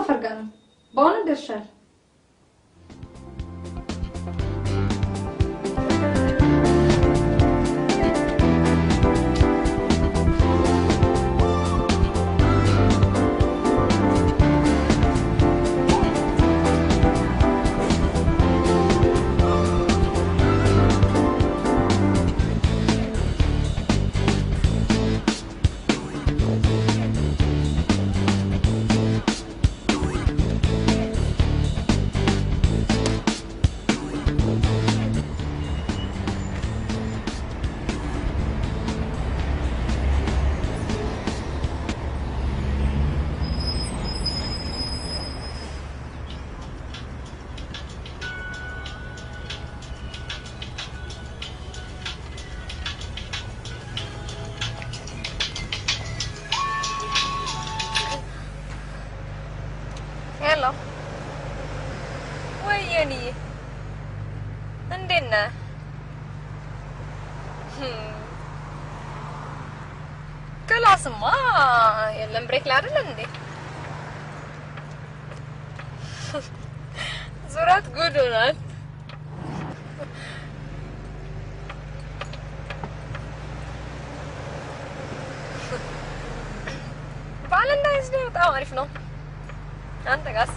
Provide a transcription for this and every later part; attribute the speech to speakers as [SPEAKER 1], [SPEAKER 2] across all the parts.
[SPEAKER 1] ከሙዛፈር ጋር ነው በእውነት ደርሻል
[SPEAKER 2] Hello. Wayani. Andina. Kelas ma, yelam break lari lande. Surat good urat. Valentine's Day bata arif no. أنت قص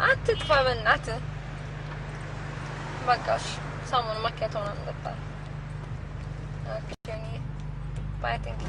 [SPEAKER 2] أتدفع من أنت بقاش سامون مكة تونا ندفع يعني باي ثانك يو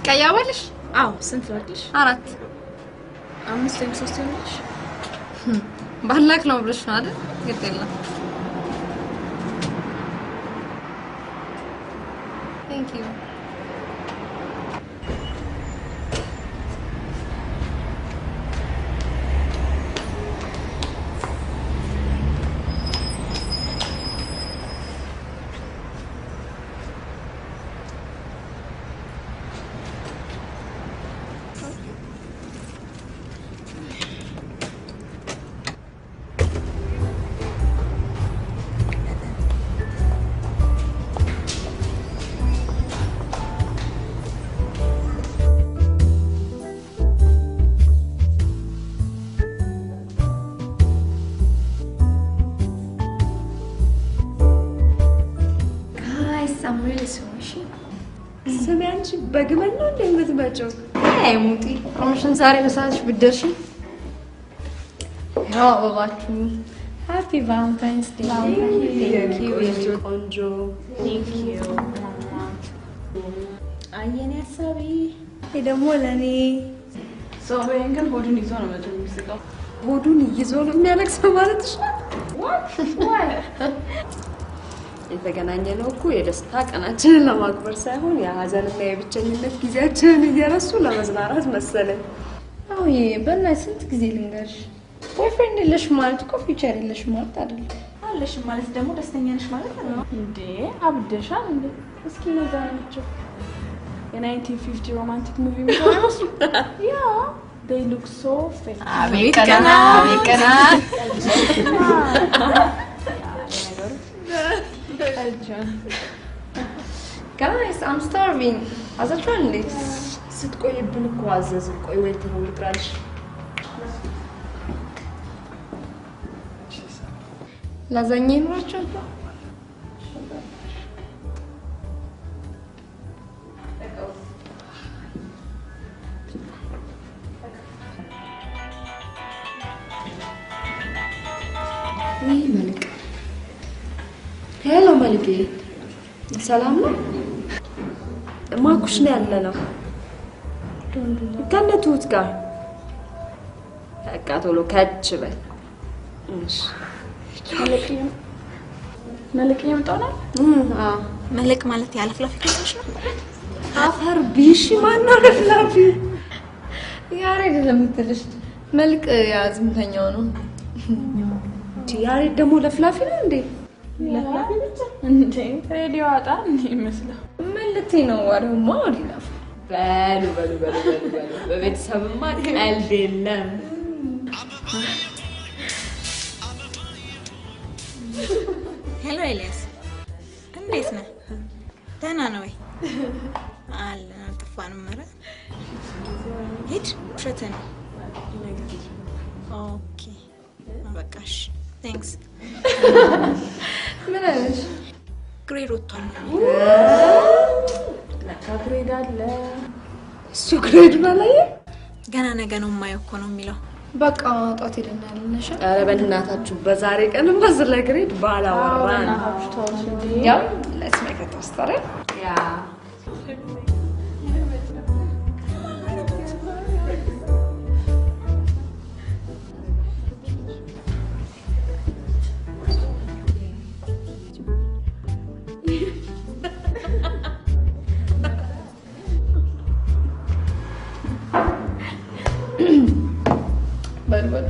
[SPEAKER 2] كيا ولش؟
[SPEAKER 3] سنت ولش؟
[SPEAKER 2] عرفت.
[SPEAKER 3] أمس سوستي ولش؟
[SPEAKER 2] بهلاك لو برش هذا قلت له. Thank you.
[SPEAKER 3] I'm really sorry. سمعت بجملنا اللي ما تبغى
[SPEAKER 2] يا موتي مش نساري مساج بالدرشي يا باباتو
[SPEAKER 3] Happy Valentine's Day.
[SPEAKER 2] Thank you.
[SPEAKER 3] Konjo. Thank you. አየኔ አሳቢ ደግሞ ለኔ
[SPEAKER 4] ሰው እንግዲህ ሆዱን ይዞ ነው መጥቶ የሚስቀው
[SPEAKER 3] ሆዱን ይዞ ነው የሚያለቅሰው ማለት ነው የተገናኘነው እኮ የደስታ ቀናችንን ለማክበር ሳይሆን የሀዘንና የብቸኝነት ጊዜያችንን እየረሱ ለመዝናናት መሰለኝ
[SPEAKER 1] አዎ በእናትሽ ስንት ጊዜ ልንገርሽ ቦይፍሬንድ የለሽ ማለት እኮ ፊውቸር የለሽ ማለት አይደለም
[SPEAKER 4] አለሽ ማለት ደግሞ ደስተኛ ነሽ ማለት ነው እንዴ አብደሻል እንዴ እስኪ ነዛናቸው የ1950 romantic movie videos yeah they look so fake
[SPEAKER 2] አቤከና Guys, I'm starving. As a friend,
[SPEAKER 3] ስትቆይብን እኮ አዘዝን ቆይ ወይ ተው ልጥራልሽ
[SPEAKER 2] ላዛኛ ይኖራችኋል
[SPEAKER 3] ملك هلا ملكي سلام ماكوش ያለነው ከነቱት ጋር በቃ
[SPEAKER 2] ቶሎ ከች በል እሺ
[SPEAKER 4] መልክ የምጣው ነው
[SPEAKER 5] መልክ ማለት ያለፍላፊ ከሰሽ ነው
[SPEAKER 2] አፈር ቢሽ ማን ነው ለፍላፊ
[SPEAKER 1] ያሬድ ለምትልሽ መልክ ያዝምተኛው ነው
[SPEAKER 2] ያሬድ ደግሞ ለፍላፊ ነው እንዴ
[SPEAKER 4] ለፍላፊ ብቻ እንዴ ሬዲዮ አጣ እንዴ ይመስላል
[SPEAKER 1] ምን ልትይ ነው ወሬውማ ወዲላፍ
[SPEAKER 2] በሉ በቤተሰብማ ቀልድ የለም
[SPEAKER 5] ሄሎ ኤልያስ እንዴት ነህ ደህና ነው ወይ አለ ጥፋንም መረ ሂድ ውሸት ነው ኦኬ በቃሽ ቴንክስ
[SPEAKER 1] ምን አለሽ
[SPEAKER 5] ግሬድ ወጥቷል
[SPEAKER 4] ለካ ግሬድ አለ
[SPEAKER 2] እሱ ግሬድ ማለት
[SPEAKER 5] ገና ነገ ነው የማየው እኮ ነው የሚለው
[SPEAKER 1] በቃ ጧት ሄደናል ነሽ
[SPEAKER 2] ኧረ በእናታችሁ በዛሬ ቀንም በዚህ ላይ ግሬድ ባላወራን
[SPEAKER 1] ያው let's make it a story
[SPEAKER 2] ያ
[SPEAKER 1] በልበል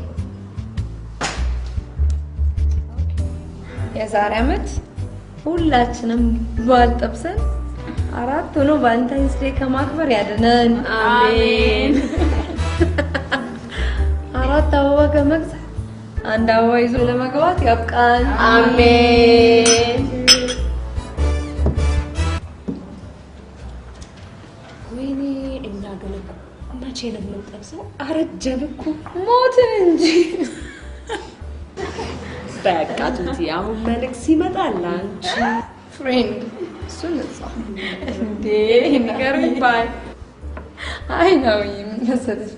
[SPEAKER 1] የዛሬ አመት ሁላችንም በዓል ጠብሰን አራት ሆኖ ቫለንታይንስ ዴይ ከማክበር ያድነን
[SPEAKER 2] አሜን
[SPEAKER 1] አራት አበባ ከመግዛት አንድ አበባ ይዞ ለመግባት ያብቃን
[SPEAKER 2] አሜን ወይኔ እኛ ግን መቼ ነው የምንጠብሰው አረጀን እኮ
[SPEAKER 1] ሞትን እንጂ
[SPEAKER 2] በቃ ቱቲ አሁን መልክ ሲመጣል አንቺ
[SPEAKER 1] ፍሬንድ እሱን እዛው
[SPEAKER 2] እንዴ ነገር ይባል
[SPEAKER 1] አይ ነው መሰለሽ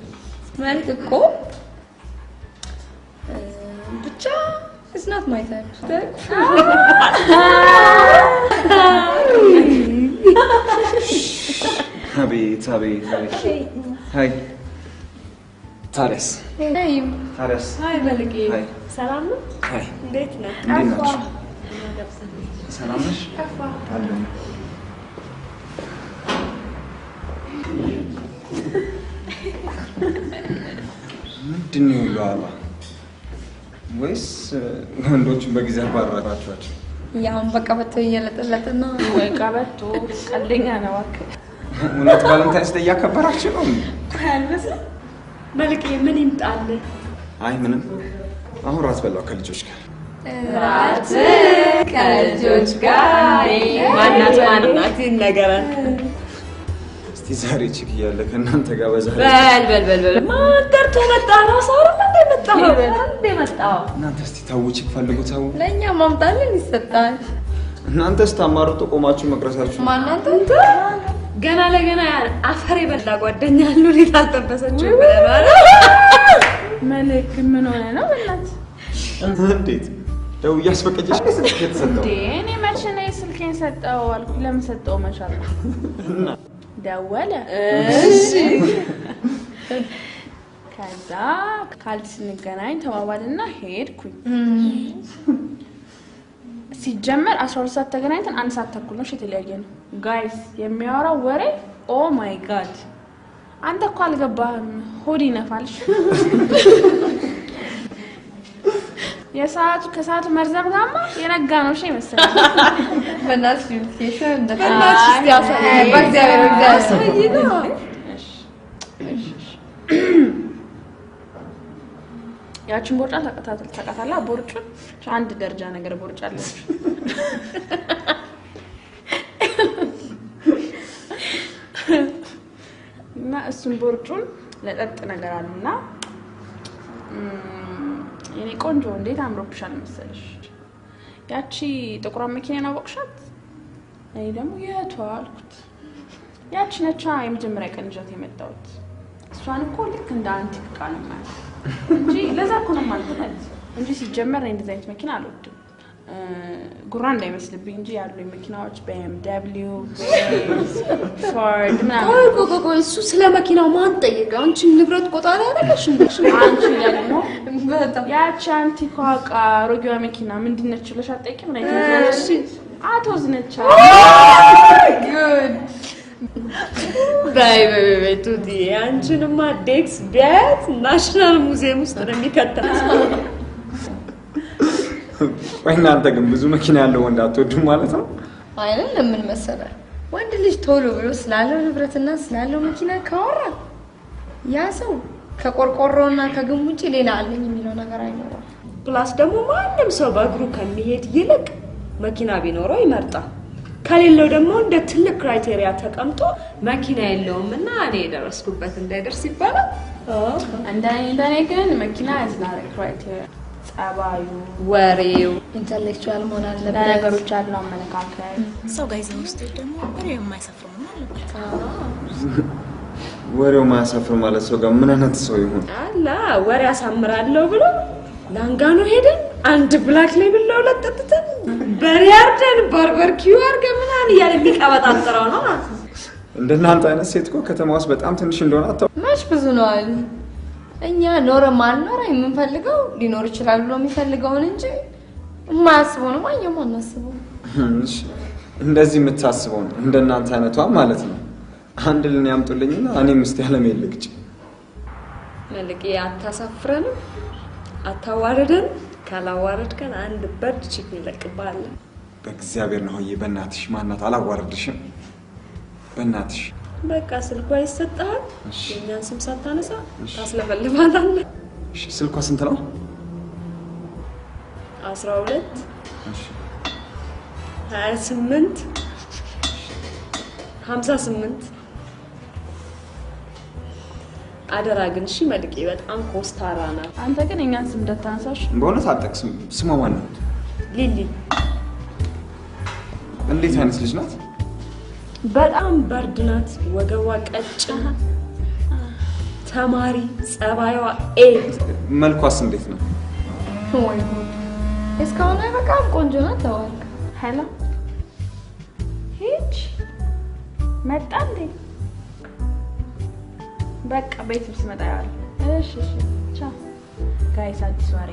[SPEAKER 1] መልክ እኮ ብቻ it's not my type
[SPEAKER 6] አቤት ሃይ ታዲያስ
[SPEAKER 2] ሃይ መልክ
[SPEAKER 6] ሃይ
[SPEAKER 2] ሰላም ነው
[SPEAKER 6] ሃይ
[SPEAKER 2] እንዴት ነህ
[SPEAKER 6] እንዴት ናችሁ ሰላም ነሽ አለሁ ምንድን ነው ያለው አባ ወይስ ወንዶቹን በጊዜ አባራራችኋቸው
[SPEAKER 1] ያውን በቃ በተ እየለጠለጥን ነው
[SPEAKER 4] ወይ ቀበቶ ቀልደኛ ነው እባክህ
[SPEAKER 6] እውነት ቫለንታይንስ ዴይ እያከበራችሁ ነው
[SPEAKER 2] መልክ ምን ይምጣል
[SPEAKER 6] አይ ምንም አሁን ራስ በላው ከልጆች ጋር
[SPEAKER 2] ራት ከልጆች ጋር ማናት ይነገራል
[SPEAKER 6] እስቲ ዛሬ ቺክ እያለ ከእናንተ ጋር በዛሬ
[SPEAKER 2] በል ማን ጠርቶ መጣ ራስ አረም እንደ መጣው
[SPEAKER 6] እናንተ እስቲ ተው ቺክ ፈልጉ ተው
[SPEAKER 1] ለኛ ማምጣልን ይሰጣል
[SPEAKER 6] እናንተስ ታማሩት ቆማችሁ መቅረሳችሁ
[SPEAKER 1] ማናንተ
[SPEAKER 2] ገና ለገና አፈር የበላ ጓደኛ አሉ ሊታ ተበሰችው ብለናል
[SPEAKER 4] መልክ ምን ሆነ ነው እናት
[SPEAKER 6] እንዴት ደው ያስፈቀጀሽ ስልክ የተሰጠው
[SPEAKER 4] እኔ መቼ ነው ስልኬን ሰጠው አልኩ ለምን ሰጠው መቻል ደወለ
[SPEAKER 2] እሺ
[SPEAKER 4] ከዛ ካልስ እንገናኝ ተባባልና ሄድኩኝ ሲጀመር 12 ሰዓት ተገናኝተን 1 ሰዓት ተኩል ነው የተለያየ ነው ጋይስ የሚያወራው ወሬ ኦ ማይ ጋድ አንተ እኮ አልገባህም ሆዲ ነፋልሽ የሰዓቱ ከሰዓቱ መርዘም ጋማ የነጋ ነው እሺ መሰለኝ
[SPEAKER 1] በእናትሽ ዩቲሽን እንደፈናሽ ያሳይ በእግዚአብሔር ጋር
[SPEAKER 4] ያችን ቦርጫ ተቀጣጣላ ቦርጩን አንድ ደረጃ ነገር ቦርጫ አለች እና እሱን ቦርጩን ለጠጥ ነገር አለና የኔ ቆንጆ እንዴት አምሮብሻል መሰለሽ ያቺ ጥቁር መኪና አወቅሻት እኔ ደግሞ የቷ አልኩት ያቺ ነቻ የመጀመሪያ ቀን ይዣት የመጣሁት እሷን እኮ ልክ እንደ አንቲክ ቃል ማለት እንጂ ለዛ እኮ ነው ማለት እንጂ ሲጀመር እንደዚህ አይነት መኪና አልወድም ጉራ እንዳይመስልብኝ እንጂ ያሉ መኪናዎች BMW Ford ምናምን
[SPEAKER 2] ቆይ እሱ ስለ መኪናው ማን ጠየቀ? አንቺ ንብረት ቆጣሪ አይደለሽ እንዴ?
[SPEAKER 4] አንቺ ደግሞ ያቺ አንቲኳ አሮጌዋ መኪና ምንድን ነች ብለሽ አትጠይቂም? ምን አይነት እሺ አቶዝ ነች።
[SPEAKER 2] ጉድ ባይ ቱዲ አንቺንማ ዴክስ ቢያት ናሽናል ሙዚየም ውስጥ ነው የሚከታት።
[SPEAKER 6] ወይ እናንተ ግን ብዙ መኪና ያለው ወንድ አትወዱም ማለት ነው?
[SPEAKER 1] አይደለም ምን መሰለህ ወንድ ልጅ ቶሎ ብሎ ስላለው ንብረትና ስላለው መኪና ካወራ ያ ሰው ከቆርቆሮና ከግንብ ውጪ ሌላ አለኝ የሚለው ነገር አይኖርም።
[SPEAKER 2] ፕላስ ደግሞ ማንም ሰው በእግሩ ከሚሄድ ይልቅ መኪና ቢኖረው ይመርጣል። ከሌለው ደግሞ እንደ ትልቅ ክራይቴሪያ ተቀምጦ መኪና የለውምና እኔ ደረስኩበት እንዳይደርስ ይባላል።
[SPEAKER 4] እንደኔ ግን መኪና ያዝናል ክራይቴሪያ ጸባዩ
[SPEAKER 2] ወሬው
[SPEAKER 1] ኢንተሌክቹዋል መሆን አለበት።
[SPEAKER 4] ለነገሮች ያለው አመለካከት
[SPEAKER 5] ሰው ጋር ይዘው ውስጥ ደግሞ ወሬው የማይሰፍር ነው ማለት
[SPEAKER 6] ወሬው ማያሳፍር ማለት ሰው ጋር ምን አይነት ሰው ይሆን?
[SPEAKER 2] አላ ወሬ አሳምራለሁ ብሎ ላንጋኖ ሄደን አንድ ብላክ ሌብል ነው ለጥጥተን በሪያርደን ባርበርኪው አርገን ምናምን እያለ የሚቀበጣጥረው ነው።
[SPEAKER 6] እንደናንተ አይነት ሴት እኮ ከተማ ውስጥ በጣም ትንሽ እንደሆነ አታው
[SPEAKER 1] ማሽ ብዙ ነው አሉ። እኛ ኖረ ማንኖር የምንፈልገው ሊኖር ይችላል ብሎ የሚፈልገውን እንጂ ማስበው ነው ማየም አናስበው።
[SPEAKER 6] እሺ እንደዚህ የምታስበው ነው እንደናንተ አይነቷ ማለት ነው። አንድ ልን ያምጡልኝና እኔም እስቲ ያለም ይልቅጭ
[SPEAKER 2] መልቂ አታሳፍረን አታዋርደን ካላዋርድከን አንድ በርድ ቺክ ይለቅባል።
[SPEAKER 6] በእግዚአብሔር ነው ሆዬ በእናትሽ ማናት አላዋርድሽም በእናትሽ
[SPEAKER 2] በቃ ስልኳ ይሰጣል። የኛን ስም ሳታነሳ ታስለፈልፋታለህ።
[SPEAKER 6] እሺ ስልኳ ስንት ነው?
[SPEAKER 2] 12 28 58 አደራ ግን እሺ መልቂ በጣም ኮስታራ ናት።
[SPEAKER 4] አንተ ግን የኛን ስም እንዳታነሳሽ
[SPEAKER 6] በእውነት አልጠቅስም። ስሟ ማን ነው?
[SPEAKER 2] ሊሊ።
[SPEAKER 6] እንዴት አይነት ልጅ ናት?
[SPEAKER 2] በጣም በርድ ናት። ወገቧ ቀጭን ተማሪ ጸባይዋ ኤ።
[SPEAKER 6] መልኳስ እንዴት ነው?
[SPEAKER 1] ወይ እስካሁን በጣም ቆንጆ ናት። ተዋልክ
[SPEAKER 4] ሄሎ ሂጅ መጣ እንዴ? በቃ ቤት ስመጣ ያለ እሺ ቻው ጋይስ። አዲስ ወሬ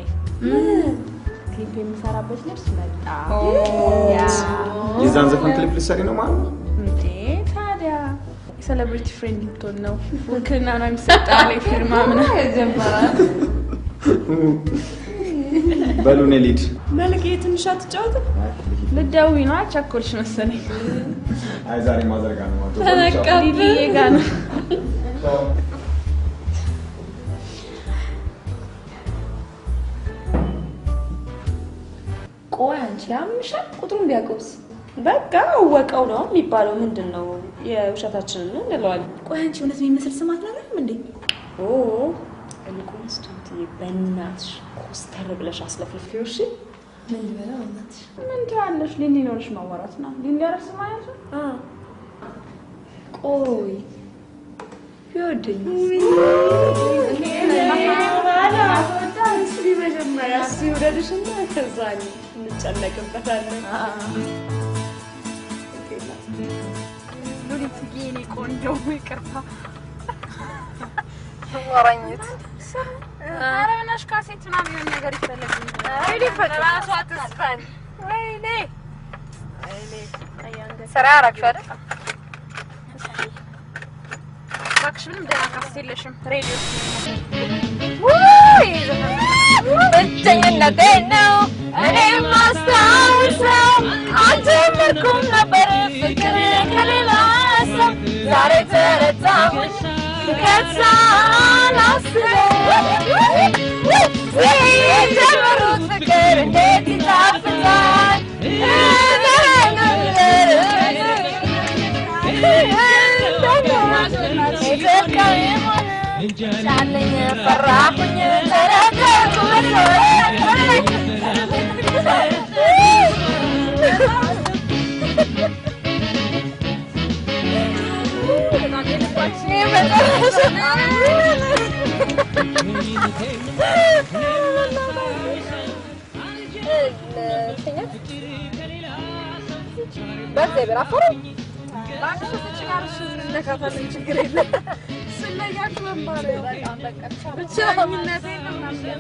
[SPEAKER 4] ክሊፕ የምሰራበት ልብስ መጣ።
[SPEAKER 6] የዛን ዘፈን ክሊፕ ልትሰሪ ነው ማለት ነው?
[SPEAKER 4] እንዴ ታዲያ ሴሌብሪቲ ፍሬንድ ልትሆን ነው። ውክልና ነው የሚሰጠው ላይ ፊርማ ምናምን ጀምራል።
[SPEAKER 6] በሉ እኔ ልሂድ።
[SPEAKER 2] መልቂ ትንሽ አትጫወትም?
[SPEAKER 4] ልትደውይ ነው? አቻኮልሽ መሰለኝ።
[SPEAKER 6] አይ ዛሬ ማዘርጋ ነው ማለት ነው።
[SPEAKER 4] ሊሊዬ ጋር ነው።
[SPEAKER 1] ቆይ አንቺ ያምሻል ቁጥሩን ቢያቆስ
[SPEAKER 2] በቃ አወቀው ነው የሚባለው። ምንድነው የውሸታችንን እንለዋለን።
[SPEAKER 5] ቆይ አንቺ እውነት የሚመስል ስማት ነው እንዴ?
[SPEAKER 2] ኦ እንቁስ ቱቲ በእናትሽ ኮስተር ብለሽ አስለፍልፊው። እሺ
[SPEAKER 1] ምን ልበለው እናትሽ?
[SPEAKER 4] ምን ትያለሽ? ሊሊ ኖርሽ ማወራት ነው። ሊሊ አረስ ማለት ነው።
[SPEAKER 1] ቆይ ይወደኝ
[SPEAKER 2] መጀመሪያ እሱ ይውደድሽና ከዛ እንጨነቅበታለን።
[SPEAKER 4] ሉሊትዬ የኔ ቆንጆ ይቅርታ
[SPEAKER 1] ወራኝት
[SPEAKER 4] ኧረ በእናትሽ ካሴት ምናምን የሆነ ነገር ይፈለግልኝ።
[SPEAKER 2] ራሷ ትስፈን። ወይኔ
[SPEAKER 1] ስራ አደረግሽ አይደል?
[SPEAKER 4] እባክሽ ምንም ደህና ካሴት የለሽም? ሬዲዮ
[SPEAKER 1] ብቸኝነቴ ነው እኔም ማስታውሰው አልጀመርኩም ነበር ፍቅር ከሌላ ሰው ዛሬ ተረታሁኝ ከሳላስበው የጀመሩት ፍቅር እንዴት ይጣፍጣል ቻለኝ ፈራሁኝ ተረጋጉ
[SPEAKER 4] ለማግኘት በዚህ ብራፈሩ ባክሽ ትችላለሽ እንደካታለን ችግር የለም ስለያችሁ መንባር በጣም በቃ ብቻ ምንነቴ ምናምን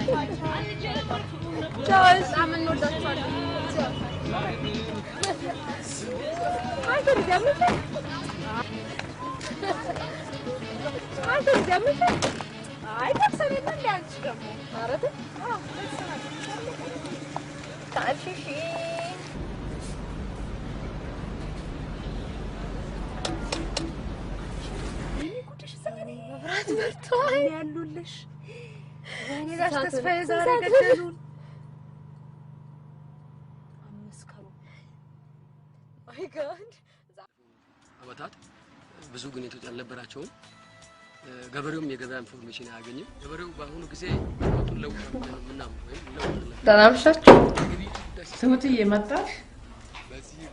[SPEAKER 4] ቻው አመን ወዳችኋለሁ አይ ተደምጥ አይ ተደምጥ አይ ተሰለኝ እንዳንቺ ደግሞ አረተ ታልሽሽ መብራት በርቷል ያሉልሽ ወይኔ ጋሽ ተስፋዬ ዛሬ ገደሉን አመስከሩ ማይ ጋድ
[SPEAKER 7] አባታት ብዙ ግንኙነት ያልነበራቸውም ገበሬውም የገበያ ኢንፎርሜሽን አያገኝም ገበሬው በአሁኑ ጊዜ ወጡን ለውጥ ምናምን ወይ ለውጥ
[SPEAKER 1] ተናምሻችሁ
[SPEAKER 8] ስሙትዬ መጣሽ
[SPEAKER 7] በዚህ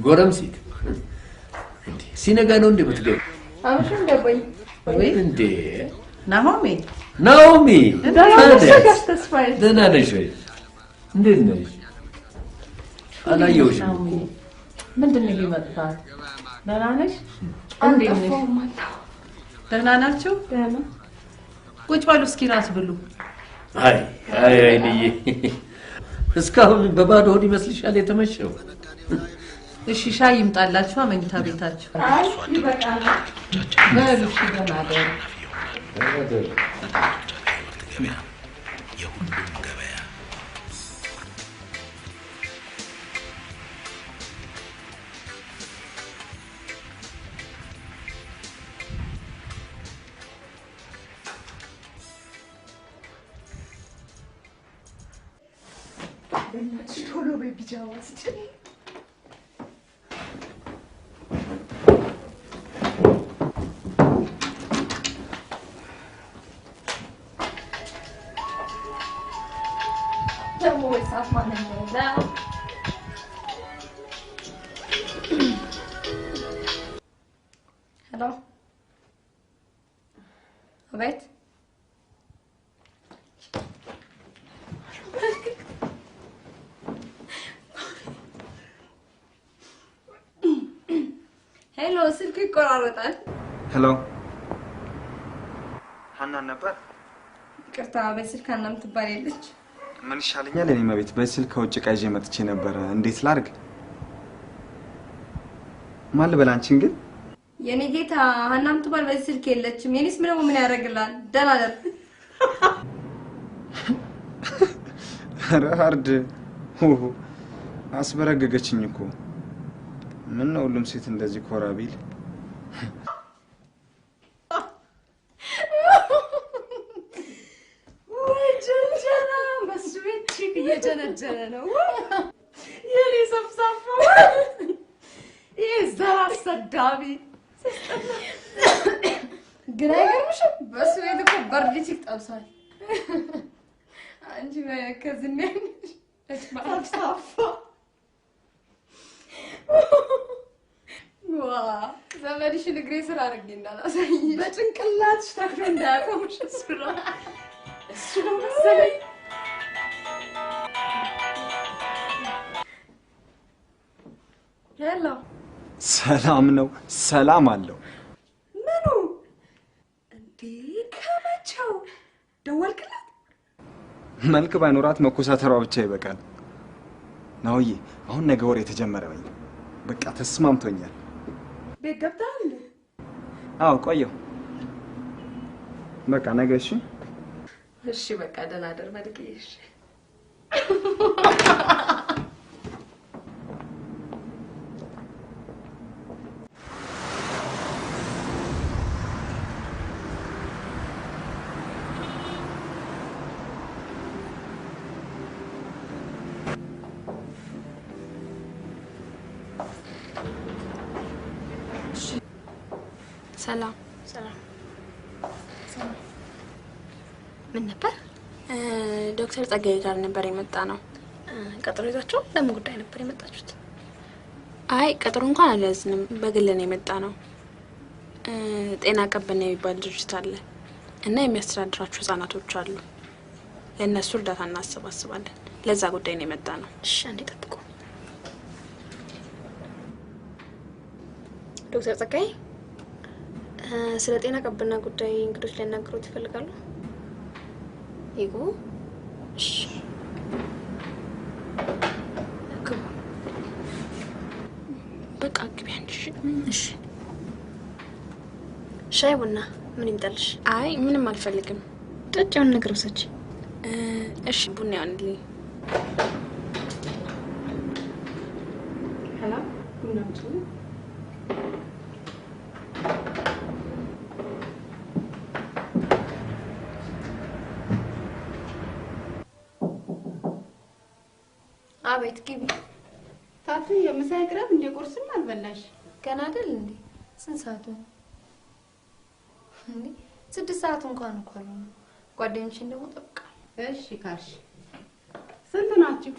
[SPEAKER 9] ጎረምሲት ሲነጋ ነው እንዴ የምትገቢ?
[SPEAKER 1] አምሽም ገባኝ
[SPEAKER 8] ወይ እንዴ ናሆሚ
[SPEAKER 9] ደህና ነሽ ወይ? እንዴት ነሽ? አላየሁሽም እኮ።
[SPEAKER 8] ምንድን ነው ይመጣል? ደህና ነሽ? እንዴት ነሽ? ደህና ናችሁ? ደህና ቁጭ በሉ እስኪ ራስ ብሉ።
[SPEAKER 9] አይ ልዬ እስካሁን በባዶ ሆድ ይመስልሻል የተመሸው?
[SPEAKER 8] እሺ ሻይ ይምጣላችሁ መኝታ ቤታችሁ።
[SPEAKER 4] አይ ይበቃል
[SPEAKER 8] በሉ እሺ ደህና ደሩ።
[SPEAKER 9] የሁሉም ገበያ
[SPEAKER 4] በእናትሽ ቶሎ በቢጃማ ስጭኝ
[SPEAKER 1] ደግሞ ወይሳት ማለት ነው ሄሎ አቤት ሄሎ ስልክ ይቆራረጣል
[SPEAKER 6] ሄሎ ሀናን ነበር
[SPEAKER 1] ይቅርታ በስልክ ሀናም ትባል የለች
[SPEAKER 6] ምን ይሻለኛል እኔ መቤት በስልክ ከውጭ ቃይዤ መጥቼ ነበር እንዴት ላድርግ ማን ልበል አንቺን ግን
[SPEAKER 1] የኔ ጌታ ሀናም ትባል በስልክ የለችም የኔስ ምን ያደርግላል ደህና አይደል
[SPEAKER 6] ረሃርድ አስበረገገችኝ እኮ ምን ነው ሁሉም ሴት እንደዚህ ኮራ ቢል
[SPEAKER 2] ወጀንጀና መስቤት ቺክ እየጀነጀነ ነው የኔ ሰብሳፋ የዘራ ሰዳቢ
[SPEAKER 1] ግን አይገርምሽም በሱ ቤት እኮ በርድ ሲጠብሳል አንቺ ከዝም ያለሽ
[SPEAKER 2] ሰብሳፋ
[SPEAKER 1] ዋ ዘመድሽን እግሬ ስራ አድርጌ እንዳላሳይ
[SPEAKER 2] በጭንቅላትሽ ተክሎ እንዳያቆምሽ እሱ ነው መሰለኝ
[SPEAKER 1] ሄሎ
[SPEAKER 6] ሰላም ነው ሰላም አለው
[SPEAKER 2] ምኑ እንዴ ከመቼው ደወልክላት
[SPEAKER 6] መልክ ባይኖራት መኮሳተሯ ብቻ ይበቃል ናውዬ አሁን ነገ ወር የተጀመረ በይ በቃ ተስማምቶኛል
[SPEAKER 2] ቤት ገብተሃል
[SPEAKER 6] አዎ ቆየው በቃ ነገ
[SPEAKER 2] እሺ በቃ ደህና ደር መልክዬ እሺ
[SPEAKER 10] ሰላም ምን ነበር? ዶክተር ጸጋዬ ጋር ነበር የመጣ ነው።
[SPEAKER 11] ቀጠሮ ይዛችሁ ለምን ጉዳይ ነበር የመጣችሁት?
[SPEAKER 10] አይ ቀጠሮ እንኳን አልያዝንም፣ በግል ነው የመጣ ነው። ጤና ቀበና የሚባል ድርጅት አለ እና የሚያስተዳድራቸው ህጻናቶች አሉ። ለእነሱ እርዳታ እናሰባስባለን። ለዛ ጉዳይ ነው የመጣ ነው።
[SPEAKER 11] እሺ አንዴ ጠብቁ። ዶክተር ጸጋዬ ስለ ጤና ቀበና ጉዳይ እንግዶች ሊያናግሩት ይፈልጋሉ? ይጉ እሺ በቃ ግቢ አንቺ። እሺ ሻይ ቡና ምን ይምጣልሽ? አይ ምንም አልፈልግም። ጠጪውን ነገር ወሰጂ። እሺ ቡና ያንልኝ።
[SPEAKER 2] ሄሎ ቡና ምጥሉ
[SPEAKER 1] አቤት ግቢ።
[SPEAKER 4] ታቱ የምሳ ይቅረብ እንደ ቁርስም አልበላሽ
[SPEAKER 1] ገና አይደል እንዴ? ስንት ሰዓቱ ነው እንዴ? 6 ሰዓት እንኳን እኮ ነው። ጓደኞችን ደግሞ ጠብቃ።
[SPEAKER 4] እሺ ካልሽ ስንት ናችሁ?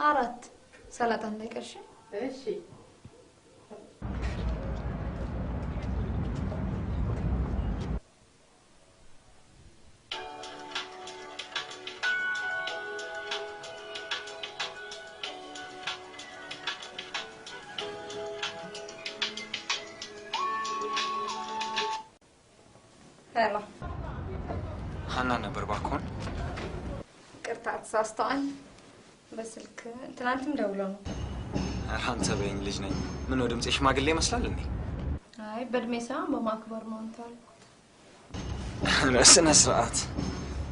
[SPEAKER 1] 4 ሰላጣ እንዳይቀርሽ።
[SPEAKER 4] እሺ
[SPEAKER 1] ሄሎ
[SPEAKER 6] ሀና ነበር ባኮን።
[SPEAKER 1] ቅርታ ተሳስተዋል። በስልክ ትናንትም ደውለው ነው።
[SPEAKER 6] አንተ በይኝ ልጅ ነኝ። ምን ነው ድምጼ ሽማግሌ ይመስላል እንዴ?
[SPEAKER 1] አይ በእድሜ ሳይሆን በማክበር ነው አንተ አልኩት።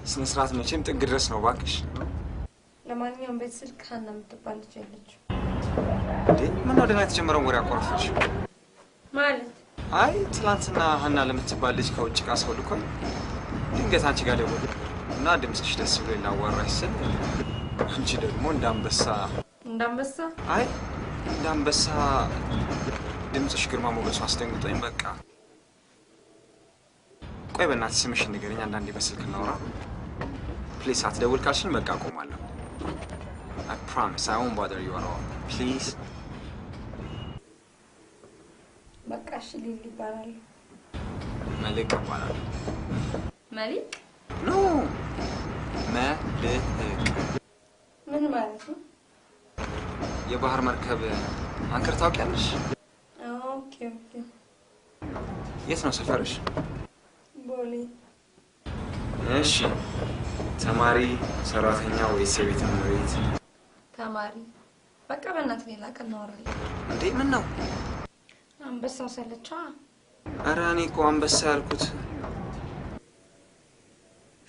[SPEAKER 6] ስነ ስርዓት መቼም ጥግ ድረስ ነው ባክሽ።
[SPEAKER 1] ለማንኛውም ቤት ስልክ ሀና የምትባል ልጅ ያለችው
[SPEAKER 6] እንዴ? ምን ነው ደህና የተጀመረውን ወሬ አቆረፈች
[SPEAKER 1] ማለት?
[SPEAKER 6] አይ ትላንትና ሀና ለምትባል ልጅ ከውጭ ካስወልኮኝ ድንገት አንቺ ጋር ደወለ እና ድምጽሽ ደስ ብሎ ላዋራሽ ስል አንቺ ደግሞ እንዳንበሳ አይ እንዳንበሳ ድምጽሽ ግርማ ሞገሱ አስደንግጦኝ በቃ ቆይ በእናትሽ ስምሽን ንገሪኝ አንዳንዴ በስልክ እናውራ ፕሊዝ። አትደውል ካልሽኝ በቃ አቆማለሁ። I promise I won't bother you at all. Please.
[SPEAKER 1] በቃ እሺ ሊል ይባላል።
[SPEAKER 6] መልክ ይባላል።
[SPEAKER 1] መልክ?
[SPEAKER 6] ኖ መልክ።
[SPEAKER 1] ምን ማለት ነው?
[SPEAKER 6] የባህር መርከብ አንከር ታውቂያለሽ?
[SPEAKER 1] ኦኬ ኦኬ።
[SPEAKER 6] የት ነው ሰፈርሽ?
[SPEAKER 1] ቦሌ።
[SPEAKER 6] እሺ ተማሪ፣ ሰራተኛ ወይስ የቤት እመቤት?
[SPEAKER 1] ተማሪ። በቃ በእናትህ ሌላ ቀን እናወራለን።
[SPEAKER 6] እንዴ ምን ነው?
[SPEAKER 1] አንበሳው ሰለቻ።
[SPEAKER 6] ኧረ እኔ እኮ አንበሳ ያልኩት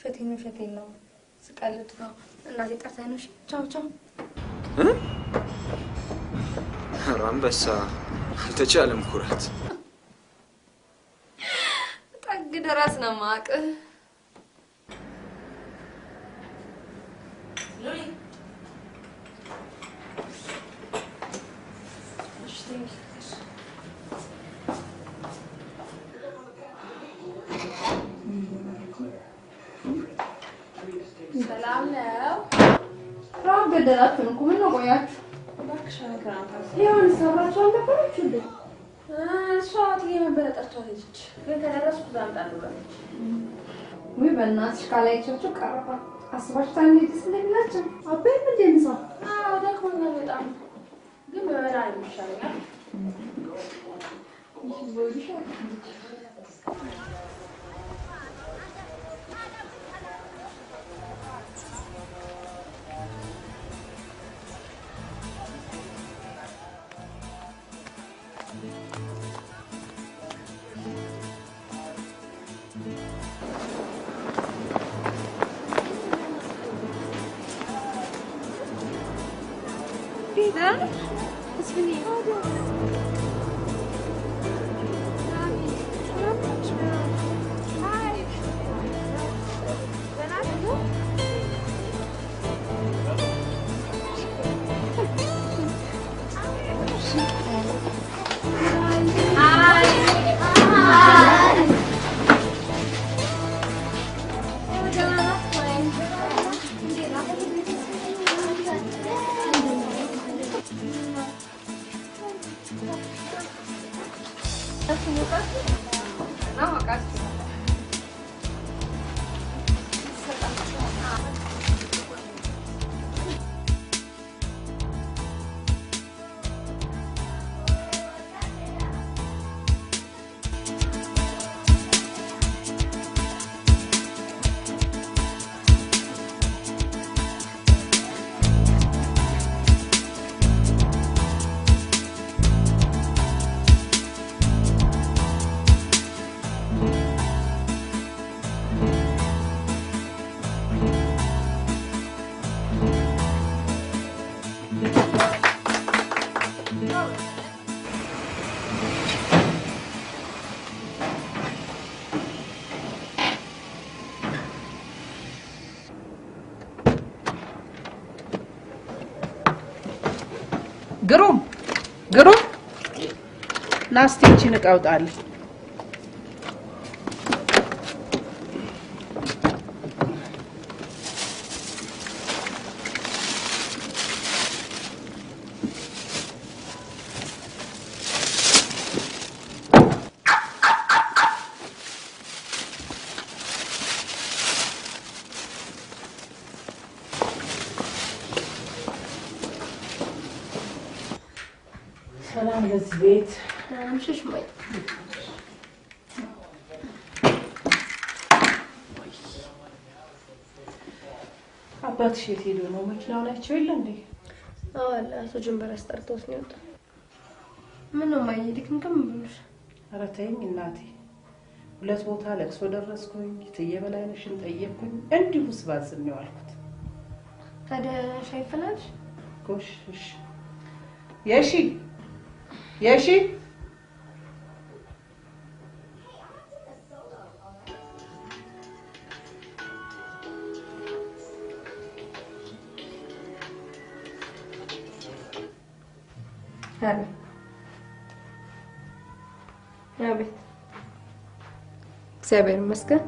[SPEAKER 1] ፈቴን ነው ስቀልድ ነው። እናቴ ጠርታኝ ነው። ቻው ቻው።
[SPEAKER 6] ኧረ አንበሳ አልተቻለም ኩራት።
[SPEAKER 1] ጠግ ድረስ ነው የማውቅህ።
[SPEAKER 4] ሰላም ነው።
[SPEAKER 1] ራብ ገደላችሁን እኮ ምን ነው ቆያችሁ?
[SPEAKER 4] እባክሽ አልከራታስ
[SPEAKER 1] ይሁን ሰራችሁ አልነበረች እንዴ?
[SPEAKER 4] እሷ የመበለጠችው ልጅ ግን ከደረስኩ ዛምጣለሁ ባለች።
[SPEAKER 1] ወይ በእናትሽ ካላይቻችሁ ቀረባ አስባችሁታል እንዴት ስለሚላችሁ? አባይ ምን ደምሳ?
[SPEAKER 4] አዎ ደክሞኛል በጣም ግን በበላ ይሻለኛል።
[SPEAKER 1] Peter? Was will ich? ነው አቃስ
[SPEAKER 8] ግሩም ናስቲችን እቃውጣል ሰላም ለዚህ ቤት
[SPEAKER 1] አምሽሽ ማይ
[SPEAKER 8] አባትሽ የት ሄዶ ነው? መኪናው ናቸው የለ እንዴ?
[SPEAKER 1] አዎ አለ። አቶ ጀንበር አስጠርቶት ነው የወጣው። ምን ነው ማይ ድክምክም ብሎሽ?
[SPEAKER 8] ኧረ ተይኝ እናቴ። ሁለት ቦታ ለቅሶ ደረስኩኝ፣ ትየበላይነሽን ጠየቅኩኝ፣ እንዲሁ ስባዝም ነው ያልኩት።
[SPEAKER 1] ታዲያ ሻይ ፈላልሽ?
[SPEAKER 8] ጎሽ እሺ። የሺ
[SPEAKER 1] አቤት። እግዚአብሔር ይመስገን።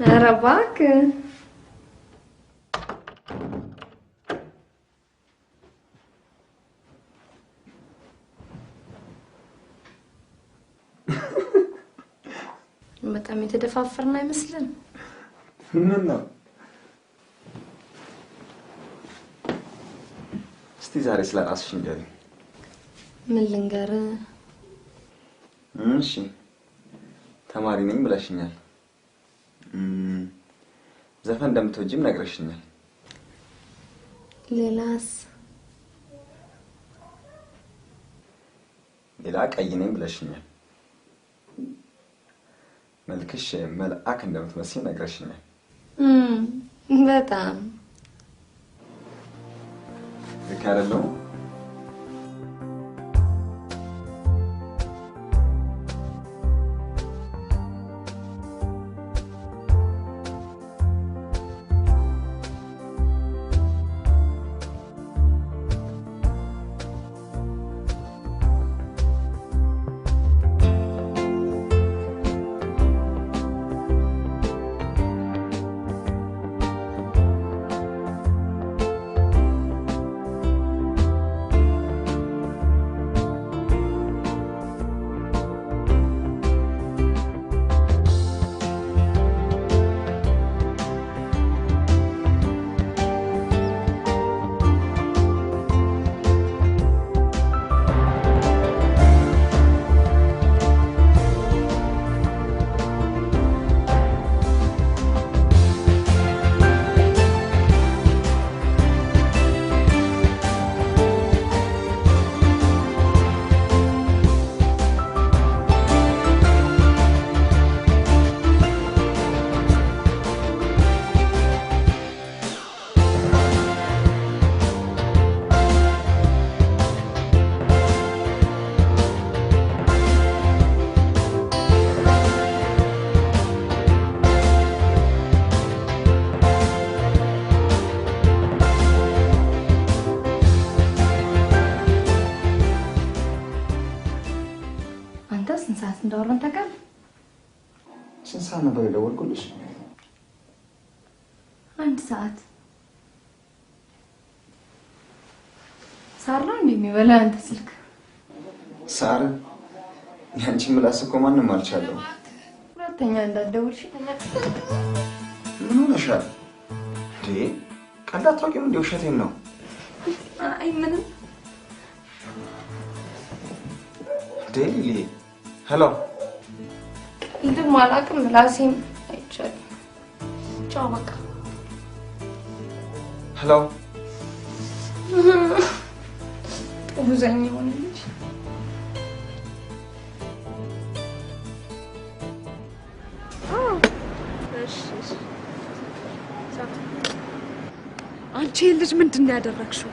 [SPEAKER 1] ኧረ እባክህ በጣም የተደፋፈርን አይመስልም?
[SPEAKER 6] ምን ነው? እስቲ ዛሬ ስለራስሽ ንገሪኝ።
[SPEAKER 1] ምን ልንገርህ?
[SPEAKER 6] እሺ ተማሪ ነኝ ብለሽኛል። ዘፈን እንደምትወጂም ነግረሽኛል።
[SPEAKER 1] ሌላስ?
[SPEAKER 6] ሌላ ቀይ ነኝ ብለሽኛል። መልክሽ መልአክ እንደምትመስይ ነግረሽኛል።
[SPEAKER 1] በጣም
[SPEAKER 6] ልክ አይደለሁም? የደወልኩልሽ?
[SPEAKER 1] አንድ ሰዓት ሳር ነው እንደሚበላ አንተ ስልክ
[SPEAKER 6] ሳር ያንቺ ምላስ እኮ ማንም አልቻለው።
[SPEAKER 1] ሁለተኛ እንዳትደውልሽ።
[SPEAKER 6] ምን ሆነሻል እንዴ? ቀልድ አታውቂም እንዴ? ውሸቴን ነው።
[SPEAKER 1] አይ ምንም።
[SPEAKER 6] ዴሊ ሄሎ።
[SPEAKER 1] ይድም አላውቅም ምላሴም አይቻልም። ቻው በቃ።
[SPEAKER 6] ሄሎ
[SPEAKER 1] ብዙኝ ሆነልሽ።
[SPEAKER 2] አንቺ ልጅ ምንድን ነው ያደረግሽው?